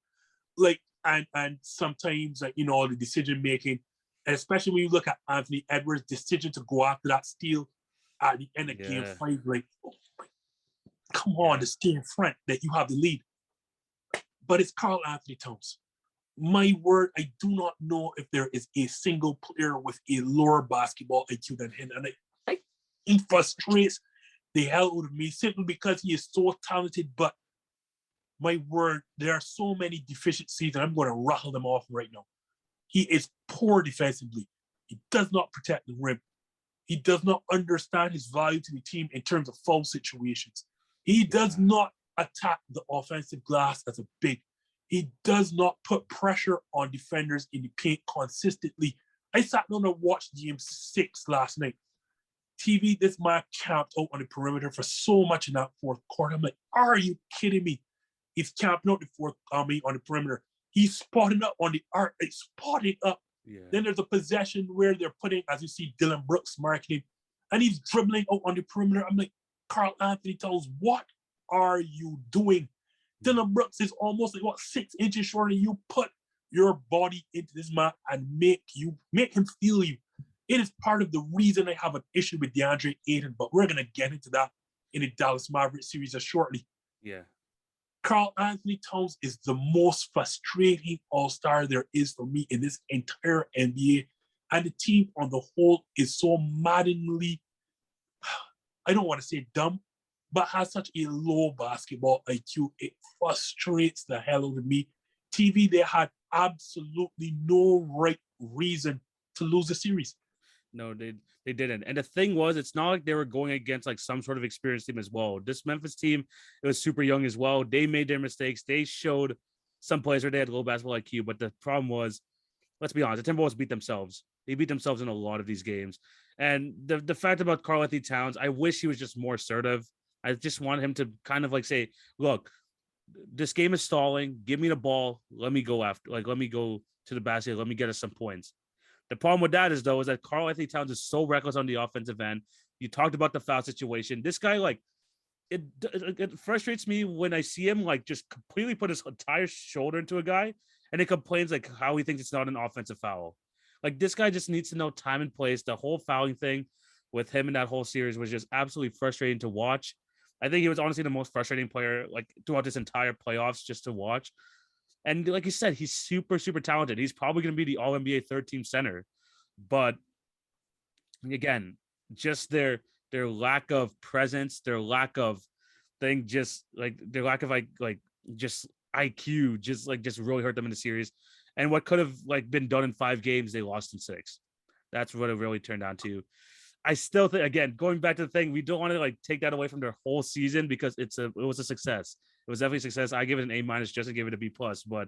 Like, and sometimes, like, the decision making, and especially when you look at Anthony Edwards' decision to go after that steal at the end of game 5, like, come on, to stay in front, that you have the lead. But it's Karl-Anthony Towns. My word, I do not know if there is a single player with a lower basketball IQ than him. And he frustrates the hell out of me simply because he is so talented. But my word, there are so many deficiencies, and I'm going to rattle them off right now. He is poor defensively. He does not protect the rim. He does not understand his value to the team in terms of foul situations. He does not attack the offensive glass as a big. He does not put pressure on defenders in the paint consistently. I sat down and watched game 6 last night. TV, this man camped out on the perimeter for so much in that fourth quarter. I'm like, are you kidding me? He's camping out the fourth on the perimeter. He's spotting up on the arc. Spotting up. Yeah. Then there's a possession where they're putting, as you see, Dylan Brooks marking, and he's dribbling out on the perimeter. I'm like, Karl-Anthony Towns, what are you doing? Dylan Brooks is almost like 6 inches shorter. You put your body into this man and make him feel you. It is part of the reason I have an issue with DeAndre Ayton, but we're gonna get into that in the Dallas Mavericks series shortly. Yeah. Karl-Anthony Towns is the most frustrating all-star there is for me in this entire NBA. And the team on the whole is so maddeningly, I don't want to say dumb, but has such a low basketball IQ. It frustrates the hell out of me. TV, they had absolutely no right reason to lose the series. No, they didn't. And the thing was, it's not like they were going against like some sort of experienced team as well. This Memphis team, it was super young as well. They made their mistakes. They showed some players where they had low basketball IQ, but the problem was, let's be honest, the Timberwolves beat themselves. They beat themselves in a lot of these games. And the fact about Karl-Anthony Towns, I wish he was just more assertive. I just want him to kind of like say, look, this game is stalling. Give me the ball. Let me go after, let me go to the basket. Let me get us some points. The problem with that is that Karl-Anthony Towns is so reckless on the offensive end. You talked about the foul situation. This guy, like, it frustrates me when I see him like just completely put his entire shoulder into a guy and he complains like how he thinks it's not an offensive foul. Like, this guy just needs to know time and place. The whole fouling thing with him in that whole series was just absolutely frustrating to watch. I think he was honestly the most frustrating player like throughout this entire playoffs just to watch. And like you said, he's super, super talented. He's probably going to be the All-NBA third-team center. But again, just their lack of presence, their lack of thing, just like their lack of like just IQ, just really hurt them in the series. And what could have like been done in 5 games, they lost in 6. That's what it really turned down to. I still think, again, going back to the thing, we don't want to like take that away from their whole season because it was a success. It was definitely a success. I give it an A-. Justin gave it a B+, but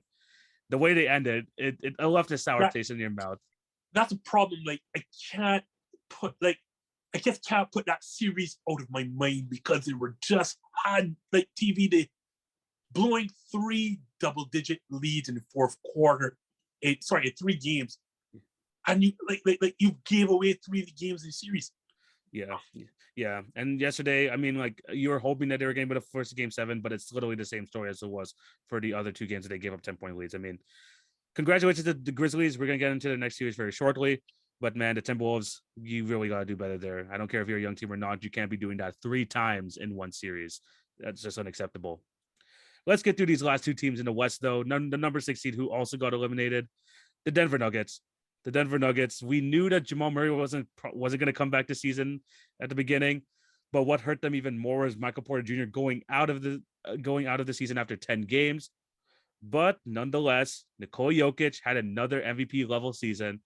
the way they ended, it left a sour taste in your mouth. That's a problem. Like, I just can't put that series out of my mind because they were just on like TV. They blowing 3 double-digit leads in the fourth quarter. 3 games, and you gave away 3 of the games in the series. Yeah. And yesterday, I mean, like you were hoping that they were getting to first Game 7, but it's literally the same story as it was for the other 2 games that they gave up 10-point leads. I mean, congratulations to the Grizzlies. We're gonna get into the next series very shortly. But man, the Timberwolves, you really gotta do better there. I don't care if you're a young team or not. You can't be doing that 3 times in one series. That's just unacceptable. Let's get through these last 2 teams in the West, though. The number 6 seed who also got eliminated, the Denver Nuggets. The Denver Nuggets. We knew that Jamal Murray wasn't going to come back this season at the beginning, but what hurt them even more was Michael Porter Jr. going out of the season after 10 games. But nonetheless, Nikola Jokic had another MVP level season.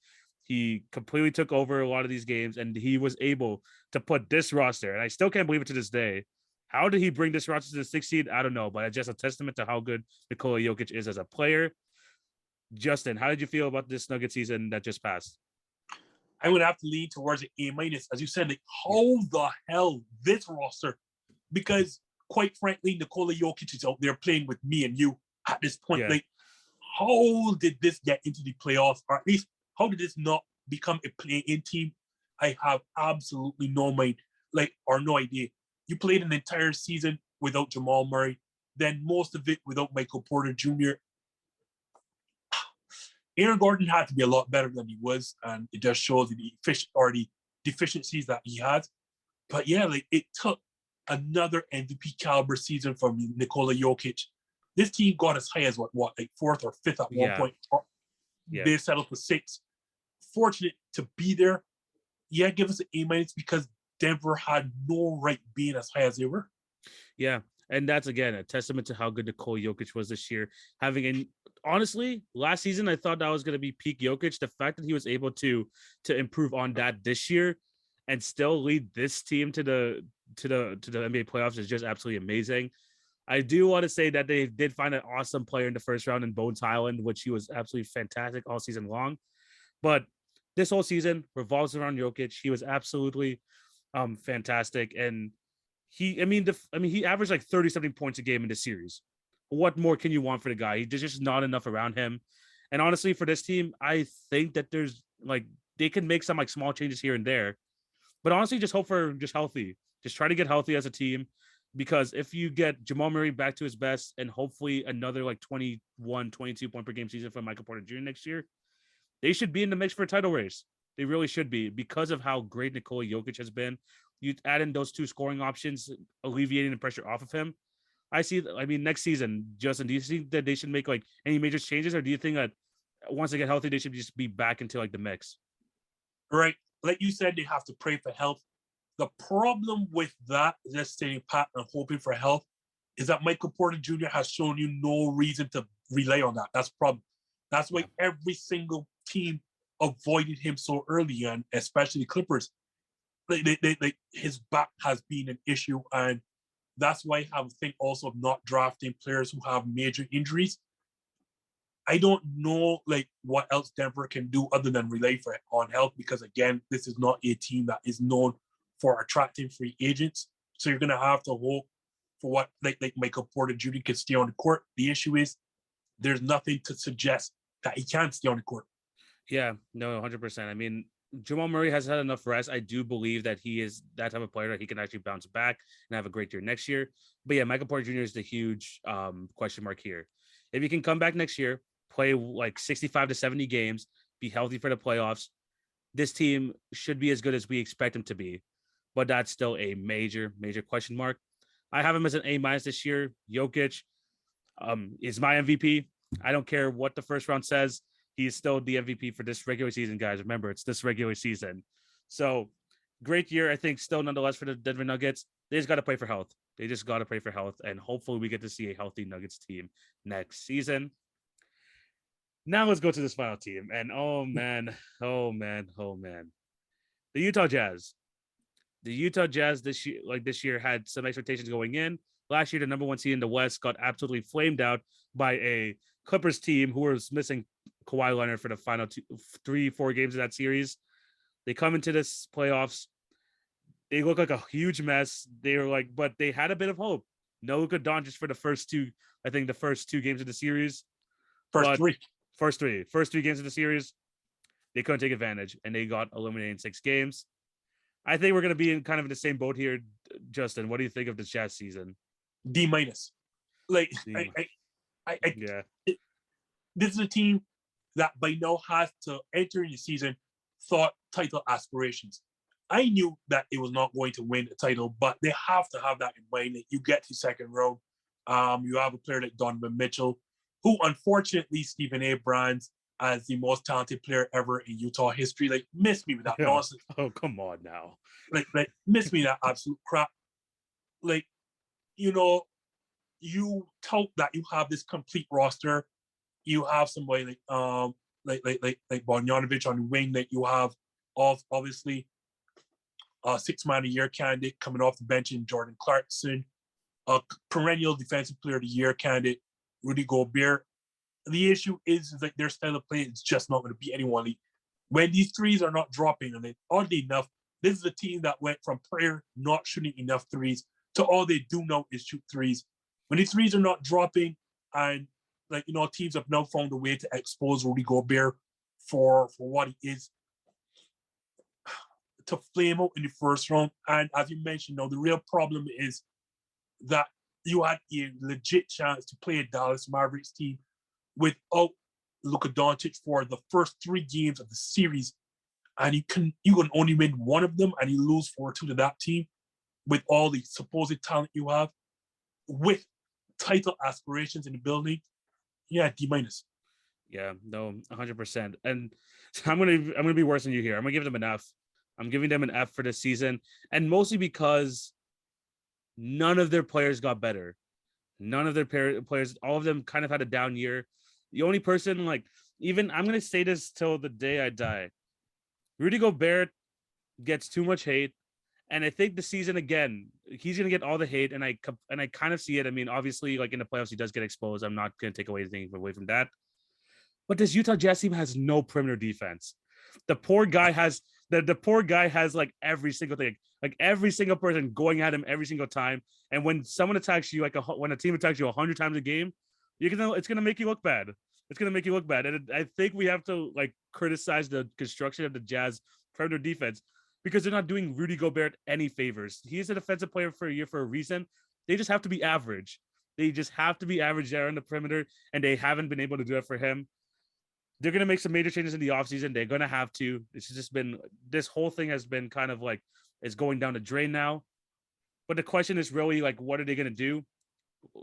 He completely took over a lot of these games, and he was able to put this roster. And I still can't believe it to this day. How did he bring this roster to the 6th seed? I don't know, but it's just a testament to how good Nikola Jokic is as a player. Justin, how did you feel about this Nugget season that just passed? I would have to lean towards an A-. As you said, like, how the hell this roster? Because quite frankly, Nikola Jokic is out there playing with me and you at this point. Yeah. Like, how did this get into the playoffs? Or at least, how did this not become a play-in team? I have absolutely no mind, or no idea. You played an entire season without Jamal Murray, then most of it without Michael Porter Jr. Aaron Gordon had to be a lot better than he was, and it just shows the deficiencies that he has. But yeah, it took another MVP caliber season from Nikola Jokic. This team got as high as what 4th or 5th at one point. Yeah. They settled for 6th. Fortunate to be there. Yeah, give us an A- because Denver had no right being as high as they were. Yeah. And that's, again, a testament to how good Nikola Jokic was this year. Honestly, last season, I thought that was going to be peak Jokic. The fact that he was able to improve on that this year and still lead this team to the NBA playoffs is just absolutely amazing. I do want to say that they did find an awesome player in the first round in Bones Highland, which he was absolutely fantastic all season long. But this whole season revolves around Jokic. He was absolutely fantastic. And he averaged like 30-something points a game in this series. What more can you want for the guy? There's just not enough around him. And honestly, for this team, I think that there's they can make some small changes here and there. But honestly, just hope for just healthy. Just try to get healthy as a team. Because if you get Jamal Murray back to his best and hopefully another 21, 22 point per game season from Michael Porter Jr. next year, they should be in the mix for a title race. They really should be because of how great Nikola Jokic has been. You add in those 2 scoring options, alleviating the pressure off of him. Next season, Justin, do you think that they should make any major changes, or do you think that once they get healthy, they should just be back into the mix? Right. Like you said, they have to pray for health. The problem with that, just staying pat and hoping for health, is that Michael Porter Jr. has shown you no reason to rely on that. That's the problem. That's why every single team avoided him so early, and especially the Clippers. His back has been an issue, and that's why I have a thing also of not drafting players who have major injuries. I don't know what else Denver can do other than rely on health, because again, this is not a team that is known for attracting free agents. So you're gonna have to hope for what Michael Porter Jr. can stay on the court. The issue is there's nothing to suggest that he can't stay on the court. Yeah, no, 100%. Jamal Murray has had enough rest. I do believe that he is that type of player that he can actually bounce back and have a great year next year. But yeah, Michael Porter Jr. is the huge question mark here. If he can come back next year, play 65 to 70 games, be healthy for the playoffs, this team should be as good as we expect him to be. But that's still a major, major question mark. I have him as an A- this year. Jokic is my MVP. I don't care what the first round says. He is still the MVP for this regular season, guys. Remember, it's this regular season. So, great year, I think, still nonetheless for the Denver Nuggets. They just got to play for health. And hopefully we get to see a healthy Nuggets team next season. Now let's go to this final team. And oh man. The Utah Jazz. the Utah Jazz this year had some expectations going in. Last year, the number 1 seed in the West got absolutely flamed out by a Clippers team who was missing Kawhi Leonard for the final 3-4 games of that series. They come into this playoffs. They look like a huge mess. They were like, but they had a bit of hope. No Luka Doncic for the first two games of the series. First three games of the series, they couldn't take advantage, and they got eliminated in 6 games. I think we're going to be in kind of the same boat here, Justin. What do you think of this Jazz season? D-. Like, yeah. This is a team that by now has to enter in the season thought title aspirations. I knew that it was not going to win a title, but they have to have that in mind. That you get to second round, you have a player like Donovan Mitchell, who unfortunately Stephen A. brands as the most talented player ever in Utah history. Like, miss me with that nonsense. Oh, come on now. Like miss me that absolute crap. Like, you know, you tout that you have this complete roster. You have somebody like Bogdanovic on the wing. That you have obviously a 6 Man of the Year candidate coming off the bench in Jordan Clarkson, a perennial Defensive Player of the Year candidate Rudy Gobert. The issue is that their style of play is just not going to beat anyone. When these threes are not dropping, and oddly enough, this is a team that went from prayer not shooting enough threes to all they do now is shoot threes. When these threes are not dropping, and teams have now found a way to expose Rudy Gobert for what he is, to flame out in the first round. And as you mentioned, the real problem is that you had a legit chance to play a Dallas Mavericks team without Luka Doncic for the first 3 games of the series, and you can only win one of them, and you lose 4-2 to that team with all the supposed talent you have, with title aspirations in the building. Yeah, D-. Yeah, no, 100%. And I'm gonna be worse than you here. I'm gonna give them an F. I'm giving them an F for this season, and mostly because none of their players got better. None of their players, all of them kind of had a down year. The only person, even I'm going to say this till the day I die, Rudy Gobert gets too much hate. And I think the season, again, he's going to get all the hate. And I kind of see it. I mean, obviously, in the playoffs, he does get exposed. I'm not going to take anything away from that. But this Utah Jazz team has no perimeter defense. The poor guy has every single thing, every single person going at him every single time. And when someone attacks you, when a team attacks you 100 times a game, it's gonna make you look bad. It's gonna make you look bad. And I think we have to criticize the construction of the Jazz perimeter defense, because they're not doing Rudy Gobert any favors. He is a defensive player for a year for a reason. They just have to be average. They just have to be average there on the perimeter, and they haven't been able to do it for him. They're going to make some major changes in the offseason. They're going to have to. This whole thing has been kind of it's going down the drain now. But the question is really what are they going to do?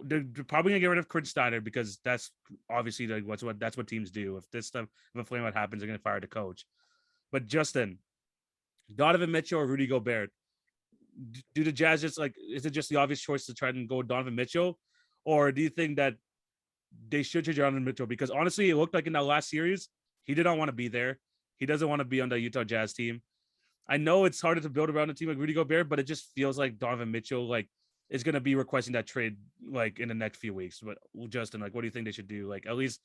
They're probably going to get rid of Chris Steiner, because that's obviously that's what teams do. If a flame out happens, they're going to fire the coach. But Justin, Donovan Mitchell or Rudy Gobert, do the Jazz just is it just the obvious choice to try and go Donovan Mitchell? Or do you think that they should change Donovan Mitchell? Because honestly, it looked like in that last series, he did not want to be there. He doesn't want to be on the Utah Jazz team. I know it's harder to build around a team like Rudy Gobert, but it just feels like Donovan Mitchell is going to be requesting that trade in the next few weeks. But Justin, what do you think they should do? At least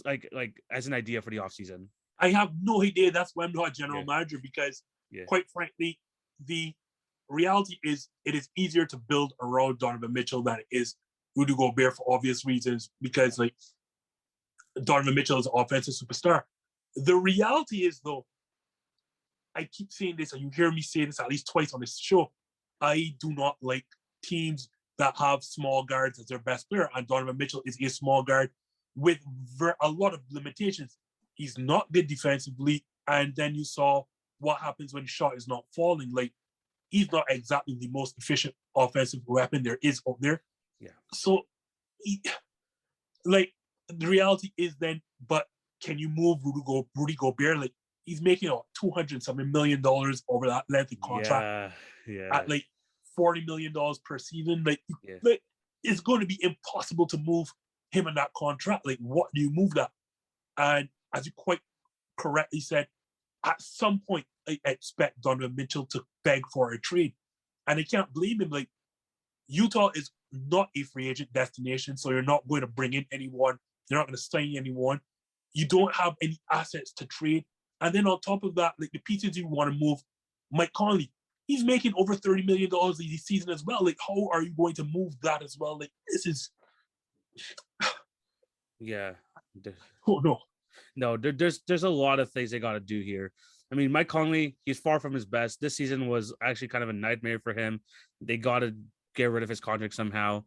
as an idea for the offseason. I have no idea. That's why I'm not a general manager, because quite frankly, the reality is it is easier to build around Donovan Mitchell than it is Rudy Gobert, for obvious reasons, because Donovan Mitchell is an offensive superstar. The reality is, though, I keep saying this, and you hear me say this at least twice on this show, I do not like teams that have small guards as their best player, and Donovan Mitchell is a small guard with a lot of limitations. He's not good defensively, and then you saw what happens when the shot is not falling. He's not exactly the most efficient offensive weapon there is out there. Yeah. So, the reality is then, but can you move Rudy Gobert? He's making $200 million over that lengthy contract. Yeah. At $40 million per season. It's going to be impossible to move him in that contract. What do you move that? And as you quite correctly said, at some point, I expect Donovan Mitchell to beg for a trade. And I can't blame him. Like, Utah is not a free agent destination, so you're not going to bring in anyone. You're not going to sign anyone. You don't have any assets to trade. And then on top of that, like the pieces you want to move, Mike Conley, he's making over $30 million this season as well. Like, how are you going to move that as well? Like, this is... Yeah. Oh, no. No, there's a lot of things they got to do here. I mean, Mike Conley, he's far from his best. This season was actually kind of a nightmare for him. They got to get rid of his contract somehow.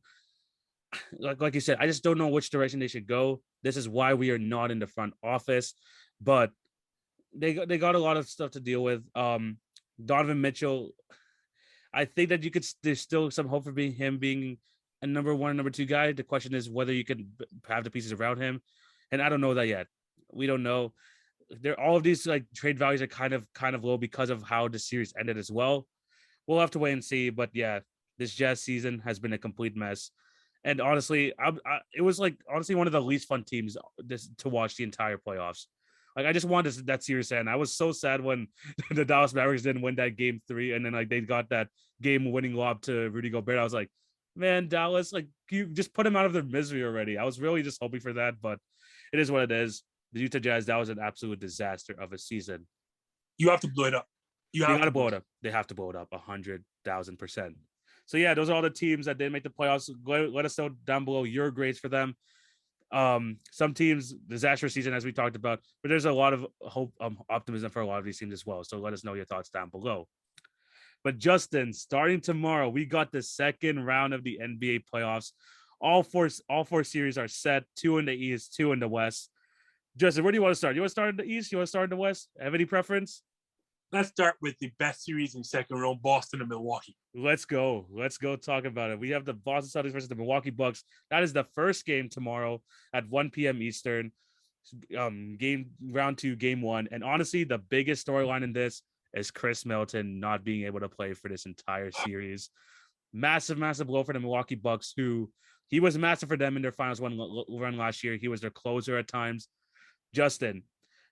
Like you said, I just don't know which direction they should go. This is why we are not in the front office, but they got a lot of stuff to deal with. Donovan Mitchell, I think that there's still some hope for him being a number one, number two guy. The question is whether you can have the pieces around him, and I don't know that yet. We don't know. All of these like trade values are kind of low because of how the series ended as well. We'll have to wait and see. But yeah, this Jazz season has been a complete mess. And honestly, it was like honestly one of the least fun teams to watch the entire playoffs. Like I just wanted that series to end. I was so sad when the Dallas Mavericks didn't win that game 3, and then like they got that game-winning lob to Rudy Gobert. I was like, man, Dallas, like you just put him out of their misery already. I was really just hoping for that, but it is what it is. The Utah Jazz, that was an absolute disaster of a season. You have to blow it up. They got to blow it up. They have to blow it up 100,000%. So yeah, those are all the teams that didn't make the playoffs. Let us know down below your grades for them. Some teams, disastrous season as we talked about, but there's a lot of hope, optimism for a lot of these teams as well. So let us know your thoughts down below. But Justin, starting tomorrow, we got the second round of the NBA playoffs. All four series are set. 2 in the East, 2 in the West. Justin, where do you want to start? You want to start in the East? You want to start in the West? Have any preference? Let's start with the best series in second round, Boston and Milwaukee. Let's go talk about it. We have the Boston Celtics versus the Milwaukee Bucks. That is the first game tomorrow at 1 p.m. Eastern. Game round 2, game 1. And honestly, the biggest storyline in this is Chris Middleton not being able to play for this entire series. Massive blow for the Milwaukee Bucks, who he was massive for them in their finals run last year. He was their closer at times. Justin,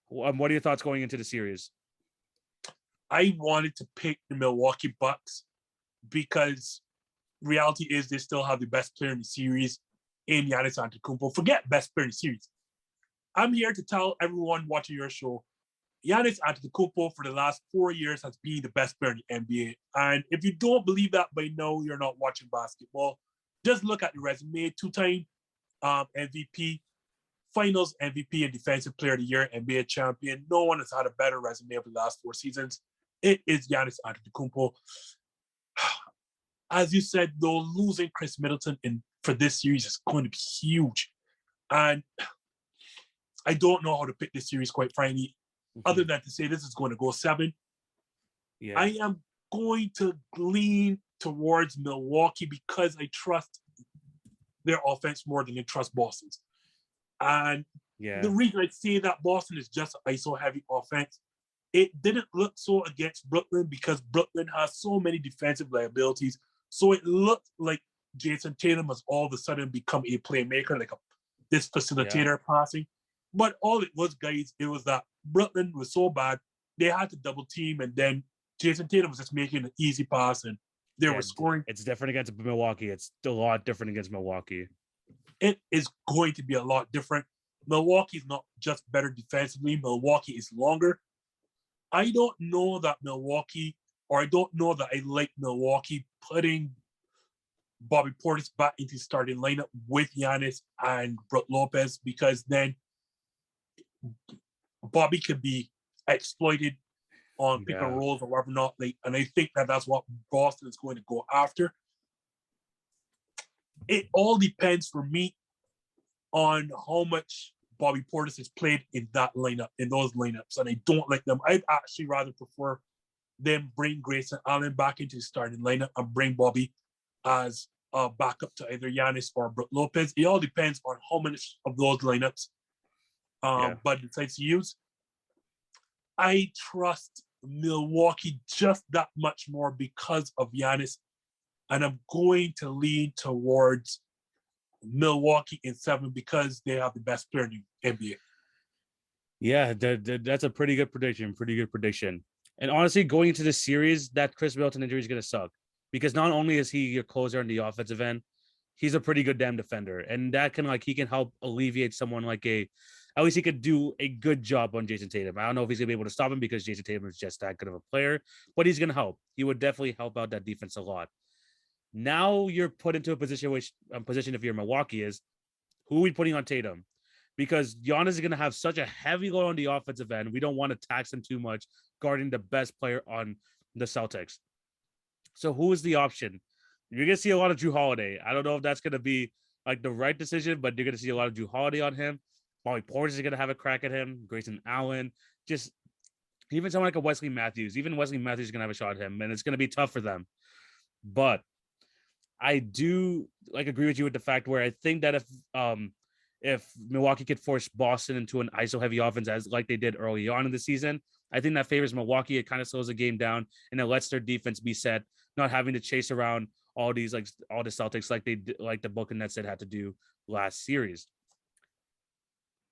what are your thoughts going into the series? I wanted to pick the Milwaukee Bucks because reality is they still have the best player in the series in Giannis Antetokounmpo. Forget best player in the series. I'm here to tell everyone watching your show, Giannis Antetokounmpo for the last 4 years has been the best player in the NBA. And if you don't believe that by now, you're not watching basketball. Just look at the resume. 2-time MVP, Finals MVP and Defensive Player of the Year, NBA champion. No one has had a better resume over the last 4 seasons. It is Giannis Antetokounmpo. As you said, though, losing Chris Middleton for this series is going to be huge. And I don't know how to pick this series, quite frankly, other than to say this is going to go 7. Yeah. I am going to lean towards Milwaukee because I trust their offense more than I trust Boston's. And the reason I say that Boston is just an ISO-heavy offense, it didn't look so against Brooklyn because Brooklyn has so many defensive liabilities. So it looked like Jason Tatum has all of a sudden become a playmaker, like this facilitator passing. But all it was, guys, it was that Brooklyn was so bad, they had to double team, and then Jason Tatum was just making an easy pass, and they were scoring. It's different against Milwaukee. It's a lot different against Milwaukee. It is going to be a lot different. Milwaukee is not just better defensively. Milwaukee is longer. I don't know that I like Milwaukee putting Bobby Portis back into starting lineup with Giannis and Brook Lopez, because then Bobby could be exploited on pick and rolls or whatever not. And I think that's what Boston is going to go after. It all depends for me on how much Bobby Portis has played in that lineup, in those lineups, and I don't like them. I'd actually rather prefer them bring Grayson Allen back into the starting lineup and bring Bobby as a backup to either Giannis or Brook Lopez. It all depends on how much of those lineups Bud decides to use. I trust Milwaukee just that much more because of Giannis, and I'm going to lean towards Milwaukee in 7 because they have the best player in the NBA. Yeah, that's a pretty good prediction. And honestly, going into this series, that Chris Middleton injury is going to suck because not only is he your closer on the offensive end, he's a pretty good damn defender. And that can he can help alleviate someone at least he could do a good job on Jason Tatum. I don't know if he's going to be able to stop him because Jason Tatum is just that good of a player, but he's going to help. He would definitely help out that defense a lot. Now you're put into a position if you're Milwaukee is, who are we putting on Tatum? Because Giannis is going to have such a heavy load on the offensive end. We don't want to tax him too much guarding the best player on the Celtics. So who is the option? You're going to see a lot of Drew Holiday. I don't know if that's going to be the right decision, but you're going to see a lot of Drew Holiday on him. Bobby Portis is going to have a crack at him. Grayson Allen. Just even someone like a Wesley Matthews. Even Wesley Matthews is going to have a shot at him, and it's going to be tough for them. But I do agree with you with the fact where I think that if Milwaukee could force Boston into an ISO heavy offense as like they did early on in the season, I think that favors Milwaukee. It kind of slows the game down and it lets their defense be set, not having to chase around all the Celtics like the Brooklyn Nets had to do last series.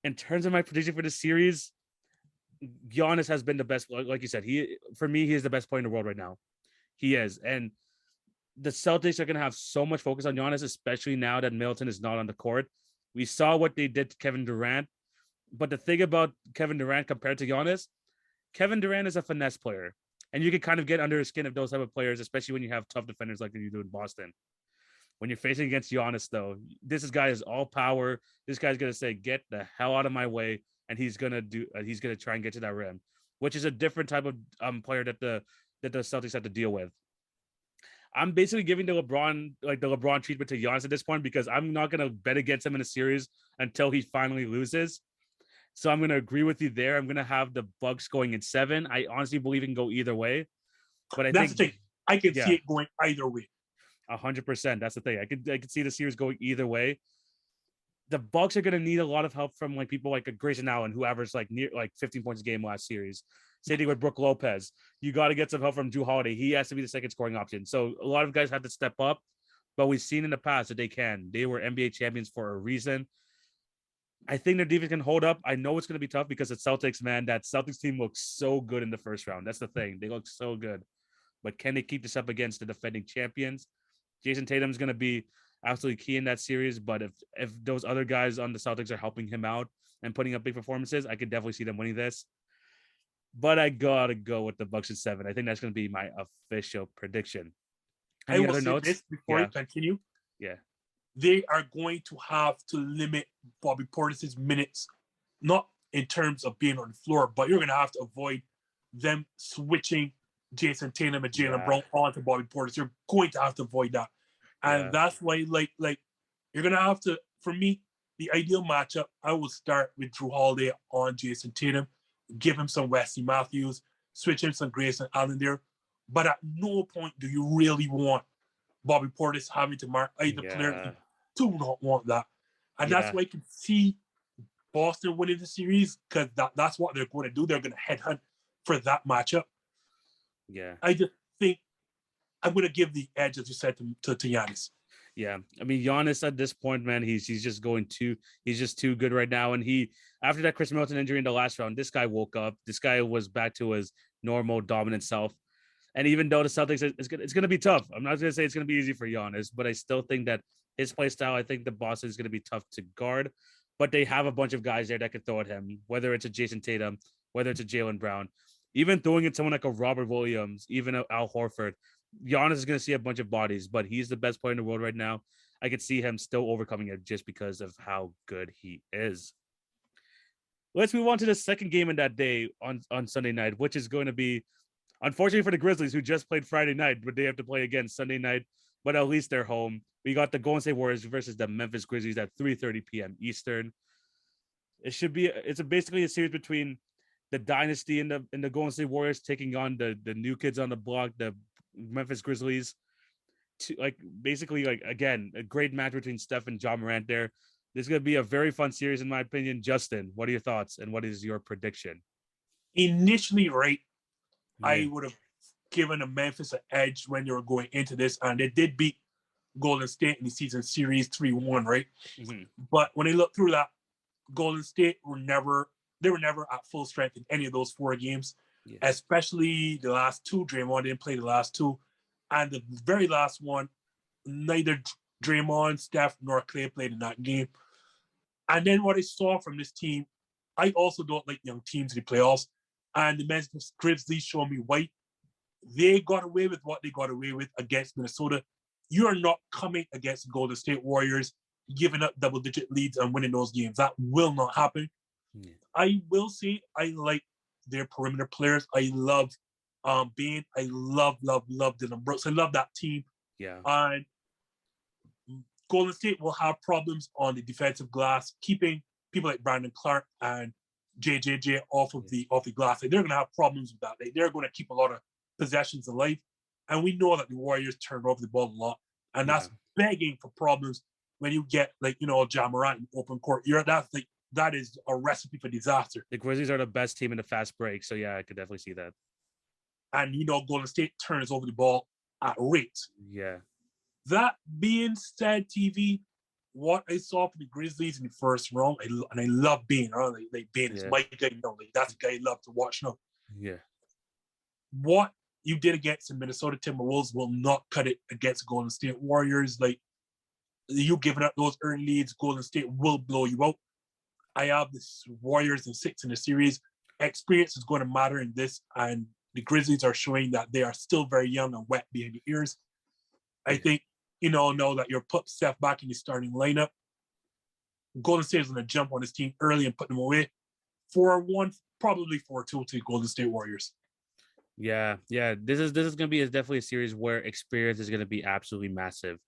In terms of my prediction for the series, Giannis has been the best. Like you said, he is the best player in the world right now. He is, and the Celtics are going to have so much focus on Giannis, especially now that Middleton is not on the court. We saw what they did to Kevin Durant, but the thing about Kevin Durant compared to Giannis, Kevin Durant is a finesse player, and you can kind of get under the skin of those type of players, especially when you have tough defenders like you do in Boston. When you're facing against Giannis, though, guy is all power. This guy's going to say, "Get the hell out of my way," and he's going to try and get to that rim, which is a different type of player that the Celtics have to deal with. I'm basically giving the LeBron treatment to Giannis at this point because I'm not going to bet against him in a series until he finally loses. So I'm going to agree with you there. I'm going to have the Bucks going in 7. I honestly believe it can go either way. But That's the thing. I can see it going either way. 100%. That's the thing. I could see the series going either way. The Bucks are going to need a lot of help from people like Grayson Allen, who averaged near 15 points a game last series. Same thing with Brook Lopez. You got to get some help from Drew Holiday. He has to be the second scoring option. So a lot of guys have to step up, but we've seen in the past that they can. They were NBA champions for a reason. I think their defense can hold up. I know it's going to be tough because the Celtics, man, that Celtics team looks so good in the first round. That's the thing. They look so good. But can they keep this up against the defending champions? Jason Tatum is going to be absolutely key in that series. But if those other guys on the Celtics are helping him out and putting up big performances, I could definitely see them winning this. But I got to go with the Bucks at 7. I think that's going to be my official prediction. Any other notes? This before you continue? Yeah. They are going to have to limit Bobby Portis' minutes, not in terms of being on the floor, but you're going to have to avoid them switching Jason Tatum and Jaylen Brown onto Bobby Portis. You're going to have to avoid that. And that's why, you're going to have to, for me, the ideal matchup, I will start with Drew Holiday on Jason Tatum, give him some Wesley Matthews, switch him some Grayson Allen there. But at no point do you really want Bobby Portis having to mark either player. You do not want that. And that's why I can see Boston winning the series because that's what they're going to do. They're going to headhunt for that matchup. Yeah. I just think I'm going to give the edge, as you said, to Giannis. Yeah. I mean, Giannis at this point, man, he's just too good right now. And after that Chris Middleton injury in the last round, this guy woke up. This guy was back to his normal dominant self. And even though the Celtics, it's going to be tough. I'm not going to say it's going to be easy for Giannis, but I still think that his play style, I think the Boston is going to be tough to guard. But they have a bunch of guys there that could throw at him, whether it's a Jason Tatum, whether it's a Jaylen Brown, even throwing at someone like a Robert Williams, even Al Horford. Giannis is going to see a bunch of bodies, but he's the best player in the world right now. I could see him still overcoming it just because of how good he is. Let's move on to the second game in that day on Sunday night, which is going to be, unfortunately for the Grizzlies, who just played Friday night, but they have to play again Sunday night, but at least they're home. We got the Golden State Warriors versus the Memphis Grizzlies at 3:30 p.m. Eastern. It's basically a series between the dynasty and the Golden State Warriors taking on the new kids on the block, the Memphis Grizzlies. Again, a great match between Steph and Ja Morant there. This is going to be a very fun series, in my opinion. Justin, what are your thoughts and what is your prediction? Initially, I would have given the Memphis an edge when they were going into this, and they did beat Golden State in the season series 3-1, right? Mm-hmm. But when they look through that, Golden State were never at full strength in any of those 4 games. especially the last two. Draymond didn't play the last two. And the very last one, neither Draymond, Steph, nor Clay played in that game. And then what I saw from this team, I also don't like young teams in the playoffs. And the Memphis Grizzlies show me why. They got away with what they got away with against Minnesota. You are not coming against the Golden State Warriors, giving up double-digit leads and winning those games. That will not happen. Yeah. I will say I like their perimeter players. I love Bane. I love Dylan Brooks. I love that team. Yeah. And Golden State will have problems on the defensive glass, keeping people like Brandon Clark and JJJ off of the glass. Like, they're going to have problems with that. They're going to keep a lot of possessions alive. And we know that the Warriors turn over the ball a lot. And that's begging for problems when you get, like, Ja Morant in open court. That is a recipe for disaster. The Grizzlies are the best team in the fast break. So, yeah, I could definitely see that. And, Golden State turns over the ball at rates. Yeah. That being said, TV, what I saw from the Grizzlies in the first round, and I love Bane. Like Bane is my guy. That's the guy I love to watch now. Yeah. What you did against the Minnesota Timberwolves will not cut it against Golden State Warriors. Like, you giving up those early leads, Golden State will blow you out. I have the Warriors in 6 in the series. Experience is going to matter in this, and the Grizzlies are showing that they are still very young and wet behind the ears. I think, know that you're put Steph back in the starting lineup. Golden State is going to jump on this team early and put them away. 4-1, probably 4-2 to the Golden State Warriors. Yeah. This is going to be definitely a series where experience is going to be absolutely massive.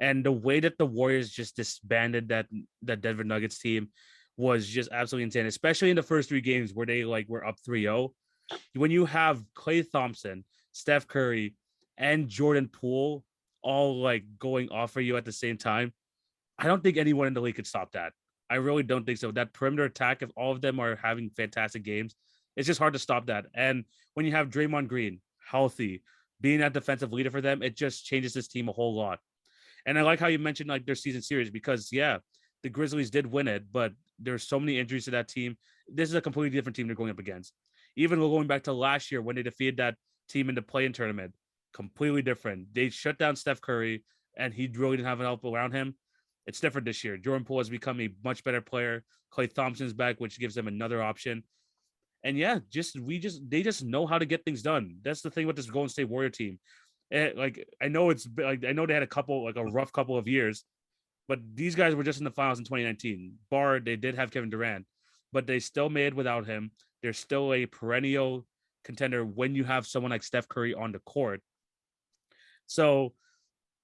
And the way that the Warriors just disbanded that Denver Nuggets team was just absolutely insane, especially in the first 3 games where they were up 3-0. When you have Klay Thompson, Steph Curry, and Jordan Poole all going off for you at the same time, I don't think anyone in the league could stop that. I really don't think so. That perimeter attack, if all of them are having fantastic games, it's just hard to stop that. And when you have Draymond Green healthy, being that defensive leader for them, it just changes this team a whole lot. And I like how you mentioned their season series, because the Grizzlies did win it, but there's so many injuries to that team. This is a completely different team they're going up against. Even going back to last year when they defeated that team in the play-in tournament, completely different. They shut down Steph Curry, and he really didn't have an help around him. It's different this year. Jordan Poole has become a much better player. Klay Thompson's back, which gives them another option. And they just know how to get things done. That's the thing with this Golden State Warrior team. I know they had a rough couple of years, but these guys were just in the finals in 2019. They did have Kevin Durant, but they still made without him. They're still a perennial contender when you have someone like Steph Curry on the court. So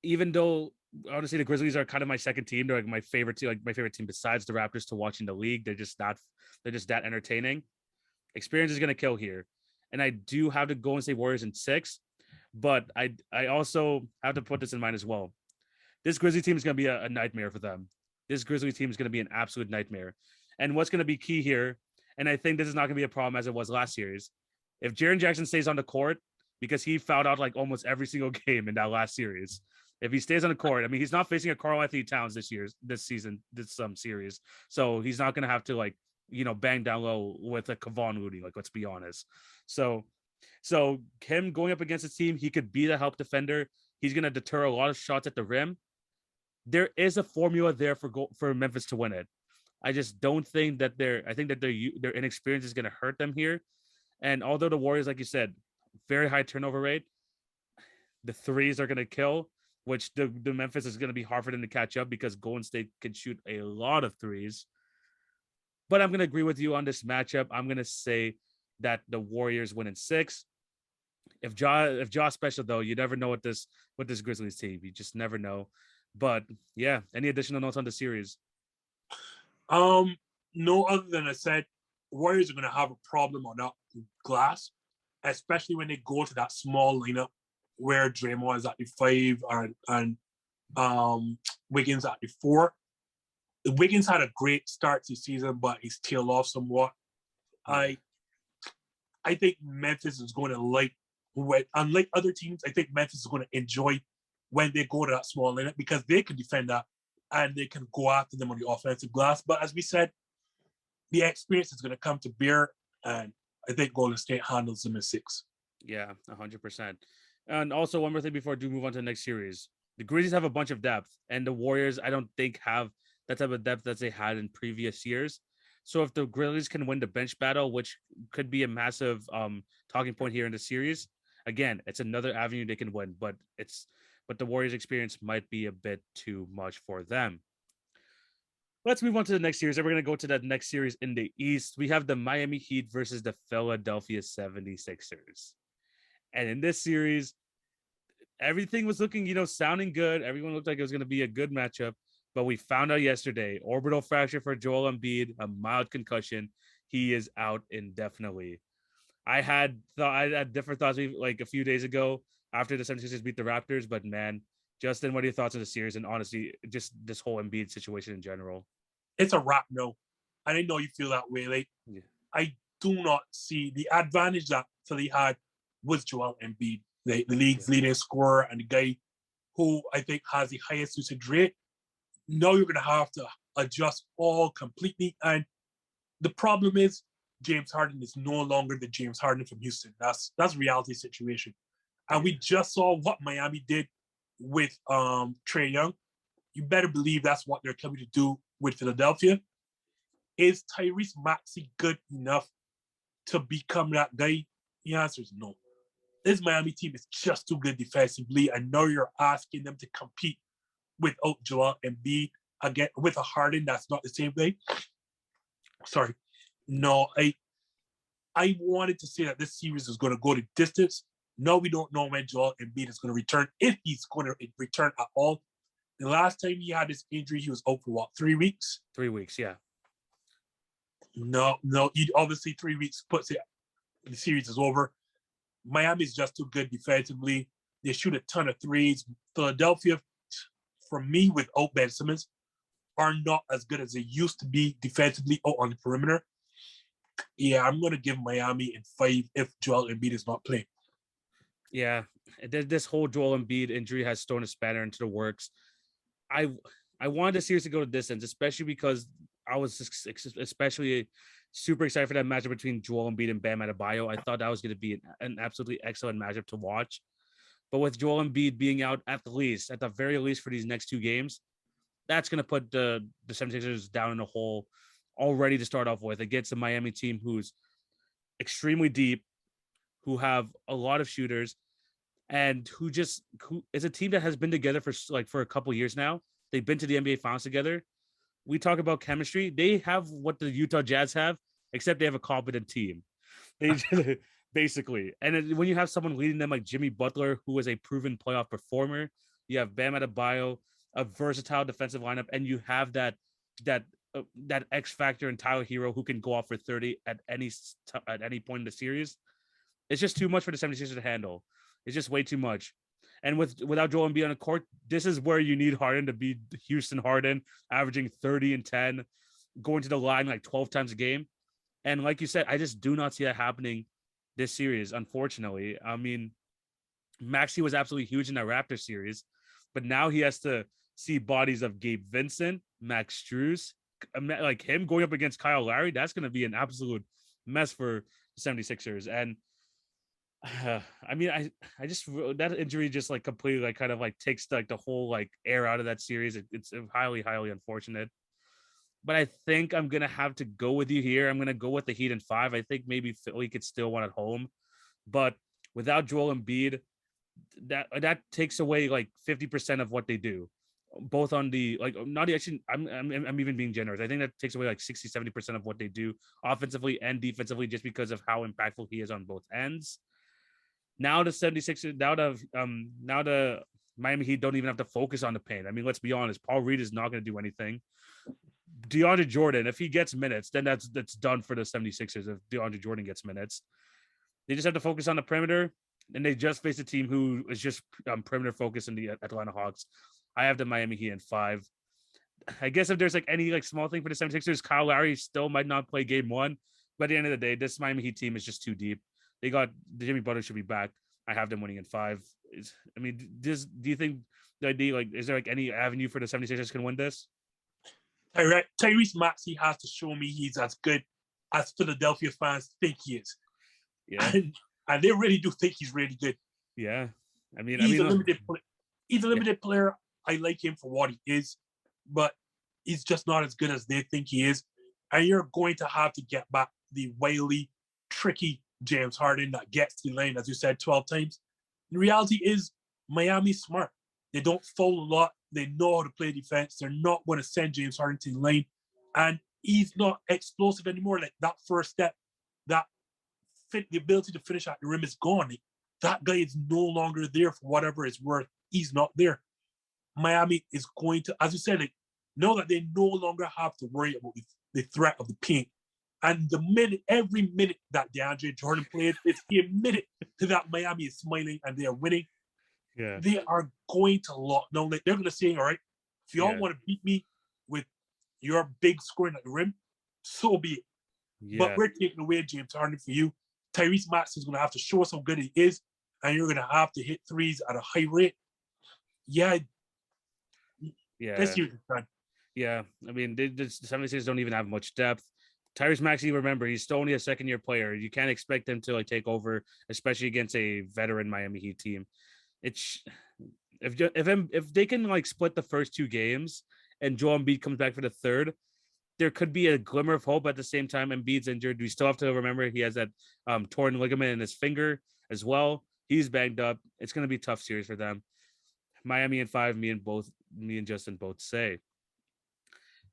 even though honestly the Grizzlies are kind of my second team, they're my favorite team, my favorite team besides the Raptors to watch in the league. They're just that entertaining. Experience is going to kill here. And I do have to go and say Warriors in 6, but I also have to put this in mind as well. This Grizzly team is going to be a nightmare for them. This Grizzly team is going to be an absolute nightmare. And what's going to be key here, and I think this is not going to be a problem as it was last series, if Jaren Jackson stays on the court, because he fouled out almost every single game in that last series. If he stays on the court, he's not facing a Karl-Anthony Towns this series. So he's not going to have to bang down low with a Kevon Looney, let's be honest. So him going up against his team, he could be the help defender. He's going to deter a lot of shots at the rim. There is a formula there for Memphis to win it. I just don't think that their inexperience is going to hurt them here. And although the Warriors, like you said, very high turnover rate, the threes are going to kill, which the Memphis is going to be hard for them to catch up because Golden State can shoot a lot of threes. But I'm going to agree with you on this matchup. I'm going to say that the Warriors win in 6. If Ja's special, though, you never know with this Grizzlies team. You just never know. But yeah, any additional notes on the series? No, other than I said, Warriors are going to have a problem on that glass, especially when they go to that small lineup where Draymond is at the 5 and Wiggins at the 4. Wiggins had a great start to the season, but he's tailed off somewhat. I think Memphis is going to unlike other teams, I think Memphis is going to enjoy when they go to that small lineup because they can defend that and they can go after them on the offensive glass. But as we said, the experience is going to come to bear, and I think Golden State handles them in 6. Yeah, 100%. And also, one more thing before I do move on to the next series. The Grizzlies have a bunch of depth, and the Warriors, I don't think, have that type of depth that they had in previous years. So if the Grizzlies can win the bench battle, which could be a massive talking point here in the series, again, it's another avenue they can win, but the Warriors' experience might be a bit too much for them. Let's move on to the next series. And we're going to go to that next series in the East. We have the Miami Heat versus the Philadelphia 76ers. And in this series, everything was looking, sounding good. Everyone looked like it was going to be a good matchup. But we found out yesterday, orbital fracture for Joel Embiid, a mild concussion. He is out indefinitely. I had different thoughts like a few days ago after the 76ers beat the Raptors. But man, Justin, what are your thoughts on the series? And honestly, just this whole Embiid situation in general? It's a wrap, no. And I know you feel that way. Like, yeah. I do not see the advantage that Philly had was Joel Embiid, the league's leading scorer and the guy who I think has the highest usage rate. Now you're going to have to adjust all completely. And the problem is James Harden is no longer the James Harden from Houston. That's reality situation. And we just saw what Miami did with Trae Young. You better believe that's what they're coming to do with Philadelphia. Is Tyrese Maxey good enough to become that guy? The answer is no. This Miami team is just too good defensively, and now you're asking them to compete without Joel Embiid again with a Harden. That's not the same thing. Sorry. No, I wanted to say that this series is going to go the distance. No, we don't know when Joel Embiid is going to return, if he's going to return at all. The last time he had this injury, he was out for 3 weeks? 3 weeks, yeah. No, obviously 3 weeks puts it, the series is over. Miami is just too good defensively. They shoot a ton of threes. Philadelphia, for me, without Ben Simmons, are not as good as they used to be defensively out on the perimeter. Yeah, I'm going to give Miami in 5 if Joel Embiid is not playing. Yeah, this whole Joel Embiid injury has thrown a spanner into the works. I wanted the series to go to distance, especially because I was especially super excited for that matchup between Joel Embiid and Bam Adebayo. I thought that was going to be an absolutely excellent matchup to watch. But with Joel Embiid being out at the very least for these next 2 games, that's going to put the 76ers down in a hole already to start off with against a Miami team who's extremely deep, who have a lot of shooters, and who is a team that has been together for a couple years now. They've been to the NBA Finals together. We talk about chemistry. They have what the Utah Jazz have, except they have a competent team. They basically. And when you have someone leading them like Jimmy Butler, who is a proven playoff performer, you have Bam Adebayo, a versatile defensive lineup, and you have that X factor in Tyler Hero who can go off for 30 at any point in the series. It's just too much for the 76ers to handle. It's just way too much. And without Joel Embiid on the court, this is where you need Harden to be Houston Harden, averaging 30 and 10, going to the line like 12 times a game. And like you said, I just do not see that happening this series, unfortunately. I mean, Maxey was absolutely huge in that Raptors series, but now he has to see bodies of Gabe Vincent, Max Strus, like him going up against Kyle Lowry. That's going to be an absolute mess for the 76ers. And I mean, I just that injury just like completely like kind of like takes like the whole like air out of that series. It's highly, highly unfortunate. But I think I'm gonna have to go with you here. I'm gonna go with the Heat in 5. I think maybe Philly could still win at home, but without Joel Embiid, that takes away like 50% of what they do. Both on the like not actually I'm even being generous. I think that takes away like 60-70% of what they do offensively and defensively just because of how impactful he is on both ends. Now the 76ers, now the Miami Heat don't even have to focus on the paint. I mean, let's be honest. Paul Reed is not going to do anything. DeAndre Jordan, if he gets minutes, then that's done for the 76ers if DeAndre Jordan gets minutes. They just have to focus on the perimeter, and they just face a team who is just perimeter focused in the Atlanta Hawks. I have the Miami Heat in 5. I guess if there's like any like small thing for the 76ers, Kyle Lowry still might not play game 1. But at the end of the day, this Miami Heat team is just too deep. They got the Jimmy Butler should be back. I have them winning in 5. I mean, do you think the idea like is there like any avenue for the 76ers can win this? Tyrese Maxey has to show me he's as good as Philadelphia fans think he is. Yeah. And they really do think he's really good. Yeah. He's a limited player. I like him for what he is, but he's just not as good as they think he is. And you're going to have to get back the wily, tricky James Harden that gets to the lane, as you said, 12 times. The reality is Miami's smart. They don't foul a lot. They know how to play defense. They're not going to send James Harden to the lane. And he's not explosive anymore. Like that first step, the ability to finish at the rim is gone. Like, that guy is no longer there for whatever it's worth. He's not there. Miami is going to, as you said, like, know that they no longer have to worry about the threat of the paint. And every minute that DeAndre Jordan played, it's a minute that Miami is smiling and they are winning. Yeah. They are going to lock down. Like, they're going to say, all right, if y'all want to beat me with your big scoring at the rim, so be it. Yeah. But we're taking away James Harden for you. Tyrese Maxey is going to have to show us how good he is, and you're going to have to hit threes at a high rate. Yeah. This year's done. Yeah. I mean, the 76ers don't even have much depth. Tyrese Maxey, remember, he's still only a second-year player. You can't expect him to like take over, especially against a veteran Miami Heat team. It's if they can like split the first two games and Joel Embiid comes back for the third, there could be a glimmer of hope. At the same time, Embiid's injured. We still have to remember he has that torn ligament in his finger as well. He's banged up. It's going to be a tough series for them. Miami in 5, me and Justin both say.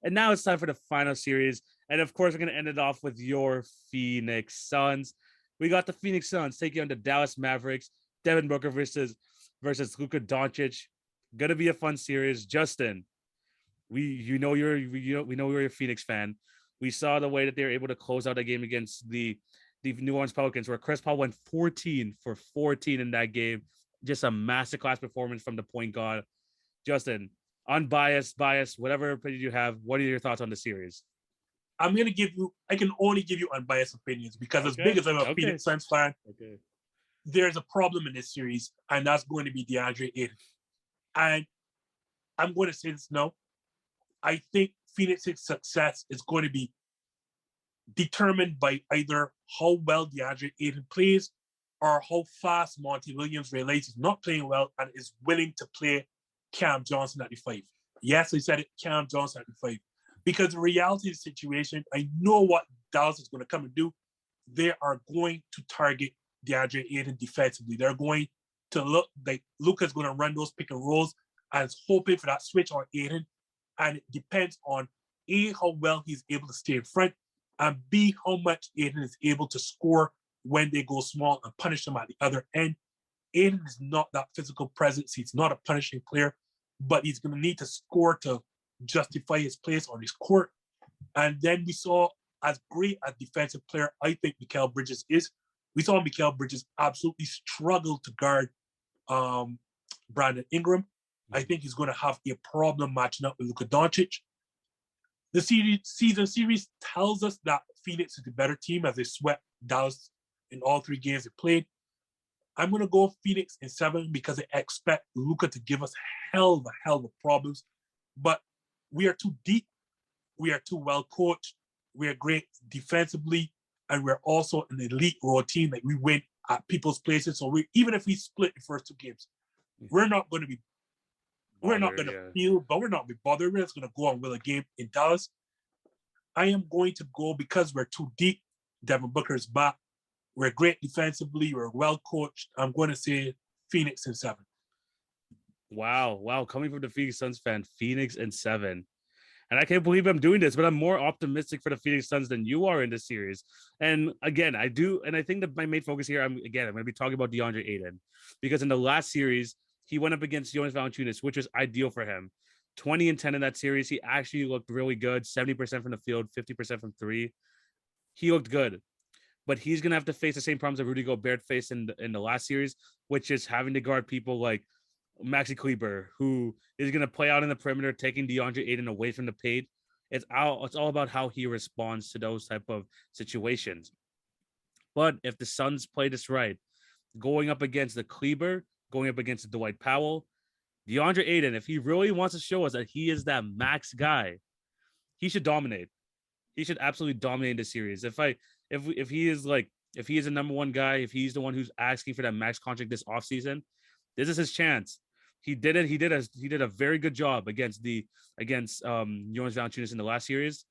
And now it's time for the final series. And of course, we're going to end it off with your Phoenix Suns. We got the Phoenix Suns taking on the Dallas Mavericks. Devin Booker versus Luka Doncic. Gonna be a fun series. Justin, we know you're a Phoenix fan. We saw the way that they were able to close out a game against the New Orleans Pelicans, where Chris Paul went 14 for 14 in that game. Just a masterclass performance from the point guard. Justin, unbiased, biased, whatever opinion you have, what are your thoughts on the series? I can only give you unbiased opinions because as big as I'm a Phoenix Suns fan, there's a problem in this series, and that's going to be DeAndre Ayton. And I'm going to say this now. I think Phoenix's success is going to be determined by either how well DeAndre Ayton plays or how fast Monty Williams realizes he's not playing well and is willing to play Cam Johnson at the 5. Yes, I said it, Cam Johnson at the 5. Because the reality of the situation, I know what Dallas is going to come and do. They are going to target DeAndre Ayton defensively. They're going to look like Luka's going to run those pick and rolls and is hoping for that switch on Ayton. And it depends on A, how well he's able to stay in front, and B, how much Ayton is able to score when they go small and punish them at the other end. Ayton is not that physical presence. He's not a punishing player, but he's going to need to score to justify his place on his court. And then we saw, as great a defensive player I think Mikal Bridges is, we saw Mikal Bridges absolutely struggle to guard Brandon Ingram. I think he's going to have a problem matching up with Luka Doncic. The season series tells us that Phoenix is the better team as they swept Dallas in all 3 games they played. I'm going to go Phoenix in 7 because I expect Luka to give us hell of problems. But we are too deep. We are too well coached. We are great defensively. And we're also an elite road team. Like, we win at people's places. So even if we split the first 2 games, we're not going to be feel, but we're not be bothered. We're just going to go and win a game in Dallas. I am going to go, because we're too deep, Devin Booker's back. We're great defensively. We're well coached. I'm going to say Phoenix in 7. Wow. Coming from the Phoenix Suns fan, Phoenix in 7. And I can't believe I'm doing this, but I'm more optimistic for the Phoenix Suns than you are in this series. And again, I think that my main focus here, I'm going to be talking about DeAndre Ayton, because in the last series, he went up against Jonas Valanciunas, which was ideal for him. 20 and 10 in that series. He actually looked really good. 70% from the field, 50% from 3. He looked good. But he's going to have to face the same problems that Rudy Gobert faced in the last series, which is having to guard people like Maxi Kleber, who is going to play out in the perimeter, taking DeAndre Ayton away from the paint. It's all about how he responds to those type of situations. But if the Suns play this right, going up against the Kleber, going up against the Dwight Powell, DeAndre Ayton, if he really wants to show us that he is that max guy, he should dominate. He should absolutely dominate the series. If he is like if he is the number one guy, if he's the one who's asking for that max contract this offseason, this is his chance. He did it. He did a very good job against Jonas Valanciunas in the last series.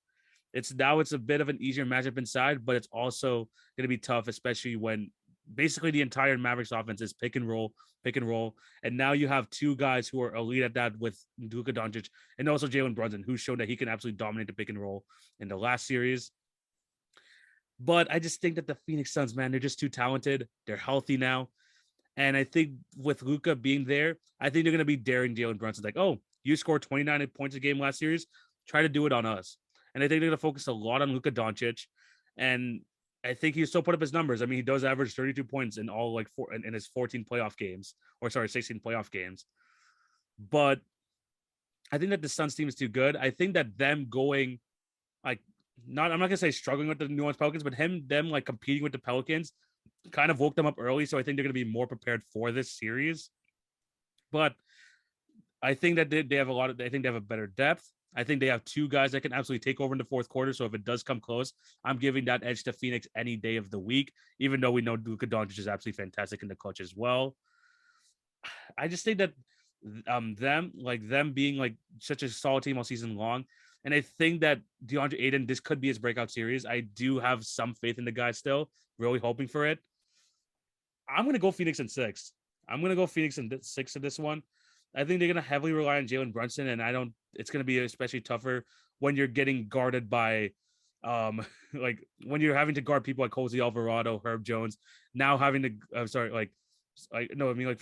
It's a bit of an easier matchup inside, but it's also going to be tough, especially when basically the entire Mavericks offense is pick and roll, and now you have two guys who are elite at that with Luka Doncic and also Jalen Brunson, who showed that he can absolutely dominate the pick and roll in the last series. But I just think that the Phoenix Suns, man, they're just too talented. They're healthy now. And I think with Luka being there, I think they're going to be daring Jalen Brunson. Like, oh, you scored 29 points a game last series. Try to do it on us. And I think they're going to focus a lot on Luka Doncic. And I think he still put up his numbers. I mean, he does average 32 points in all in his 16 playoff games. But I think that the Suns team is too good. I think that them going I'm not gonna say struggling with the New Orleans Pelicans, but them like competing with the Pelicans kind of woke them up early. So I think they're gonna be more prepared for this series. But I think that they have I think they have a better depth. I think they have two guys that can absolutely take over in the fourth quarter. So if it does come close, I'm giving that edge to Phoenix any day of the week, even though we know Luka Doncic is absolutely fantastic in the clutch as well. I just think that them being like such a solid team all season long. And I think that DeAndre Ayton, this could be his breakout series. I do have some faith in the guy still, really hoping for it. I'm going to go Phoenix in 6. I'm going to go Phoenix in 6 of this one. I think they're going to heavily rely on Jalen Brunson, and it's going to be especially tougher when you're getting guarded by, like when you're having to guard people like Jose Alvarado, Herb Jones, now having to, for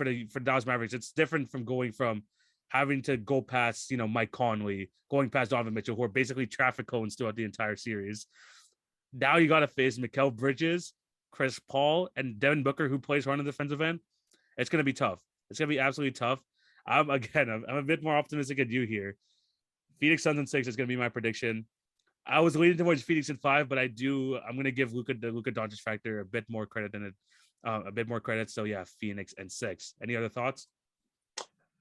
the Dallas Mavericks, it's different from going from having to go past, Mike Conley, going past Donovan Mitchell, who are basically traffic cones throughout the entire series. Now you got to face Mikal Bridges, Chris Paul, and Devin Booker, who plays on the defensive end. It's going to be tough. It's going to be absolutely tough. I'm a bit more optimistic than you here. Phoenix Suns in 6 is going to be my prediction. I was leaning towards Phoenix in 5, but I'm going to give the Luka Doncic factor a bit more credit than a bit more credit. So yeah, Phoenix and 6. Any other thoughts?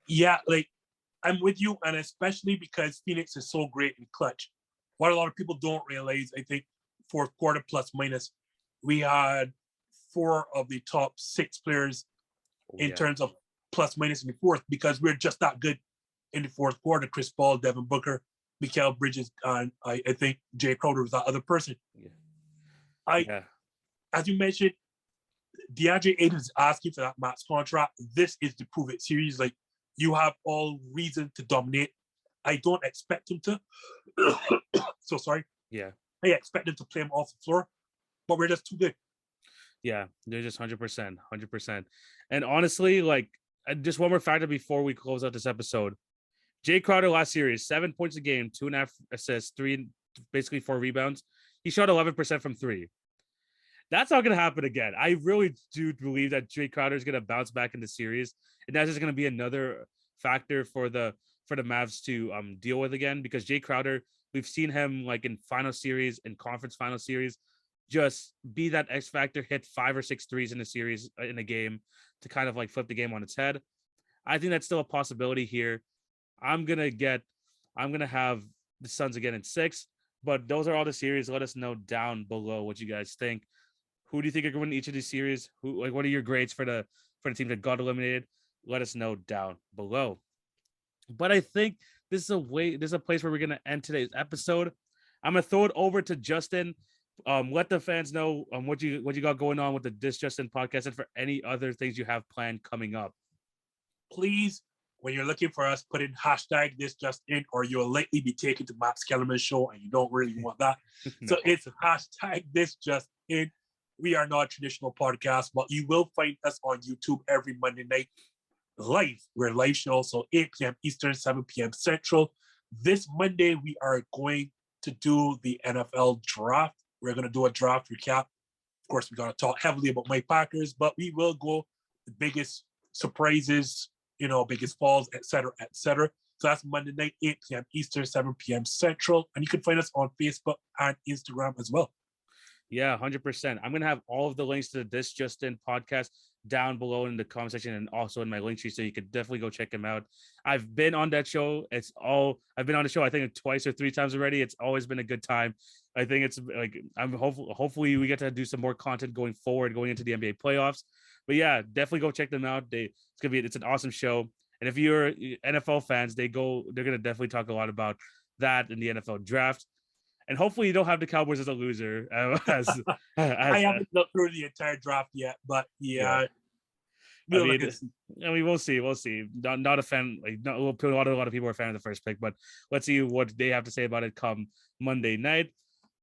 Yeah, I'm with you, and especially because Phoenix is so great in clutch. What a lot of people don't realize, I think, fourth quarter plus minus, we had 4 of the top 6 players in terms of plus minus in the fourth, because we're just that good in the fourth quarter. Chris Paul, Devin Booker, Mikal Bridges, and I think Jay Crowder was that other person. As you mentioned, DeAndre Ayton is asking for that max contract. This is the prove it series. Like, you have all reason to dominate. I don't expect him to. So sorry. Yeah. I expect him to play him off the floor, but we're just too good. Yeah, they're just 100%. And honestly, like, just one more factor before we close out this episode. Jay Crowder last series, 7 points a game, 2.5 assists, basically 4 rebounds. He shot 11% from 3. That's not going to happen again. I really do believe that Jay Crowder is going to bounce back in the series, and that's just going to be another factor for the Mavs to deal with again, because Jay Crowder, we've seen him like in final series and conference final series, just be that X factor, hit 5 or 6 threes in a series, in a game, to kind of like flip the game on its head. I think that's still a possibility here. I'm going to have the Suns again in 6, but those are all the series. Let us know down below what you guys think. Who do you think are going to win each of these series? What are your grades for the team that got eliminated? Let us know down below. But I think this is a place where we're going to end today's episode. I'm going to throw it over to Justin. Let the fans know what you got going on with the ThisJust1n Podcast, and for any other things you have planned coming up. Please, when you're looking for us, put in hashtag ThisJust1n, or you'll likely be taken to Max Kellerman's show, and you don't really want that. No. So it's hashtag ThisJust1n. We are not a traditional podcast, but you will find us on YouTube every Monday night live. We're live show, so 8 p.m. Eastern, 7 p.m. Central. This Monday, we are going to do the NFL draft. We're going to do a draft recap. Of course, we're going to talk heavily about my Packers, but we will go the biggest surprises, biggest falls, et cetera, et cetera. So that's Monday night, 8 p.m. Eastern, 7 p.m. Central. And you can find us on Facebook and Instagram as well. Yeah, 100%. I'm going to have all of the links to the ThisJust1n Podcast down below in the comment section and also in my link tree, so you could definitely go check him out. I've been on that show. I've been on the show I think twice or three times already. It's always been a good time. I think it's like I'm hopefully we get to do some more content going forward, going into the NBA playoffs. But yeah, definitely go check them out. It's an awesome show. And if you're NFL fans, they're gonna definitely talk a lot about that in the NFL draft. And hopefully you don't have the Cowboys as a loser. I haven't looked through the entire draft yet, but yeah. We'll see. Not a fan. Like, not a lot of people are a fan of the first pick, but let's see what they have to say about it come Monday night.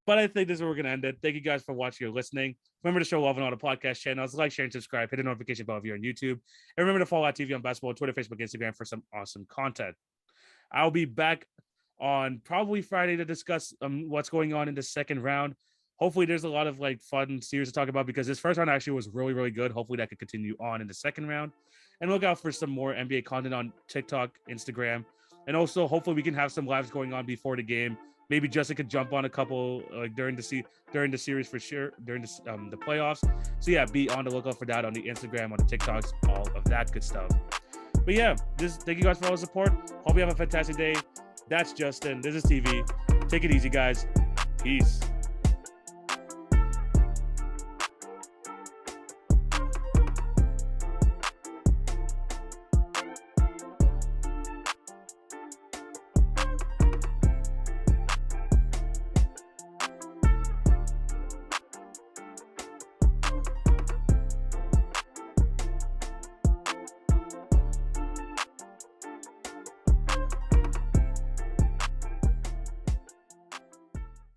But I think this is where we're gonna end it. Thank you guys for watching or listening. Remember to show love on all the podcast channels. Like, share, and subscribe. Hit the notification bell if you're on YouTube. And remember to follow TV on Basketball on Twitter, Facebook, Instagram for some awesome content. I'll be back on probably Friday to discuss what's going on in the second round. Hopefully there's a lot of like fun series to talk about because this first round actually was really, really good. Hopefully that could continue on in the second round. And look out for some more NBA content on TikTok, Instagram. And also hopefully we can have some lives going on before the game. Maybe Justin could jump on a couple like during the series for sure, during the playoffs. So yeah, be on the lookout for that on the Instagram, on the TikToks, all of that good stuff. But yeah, thank you guys for all the support. Hope you have a fantastic day. That's Justin. This is TV. Take it easy, guys. Peace.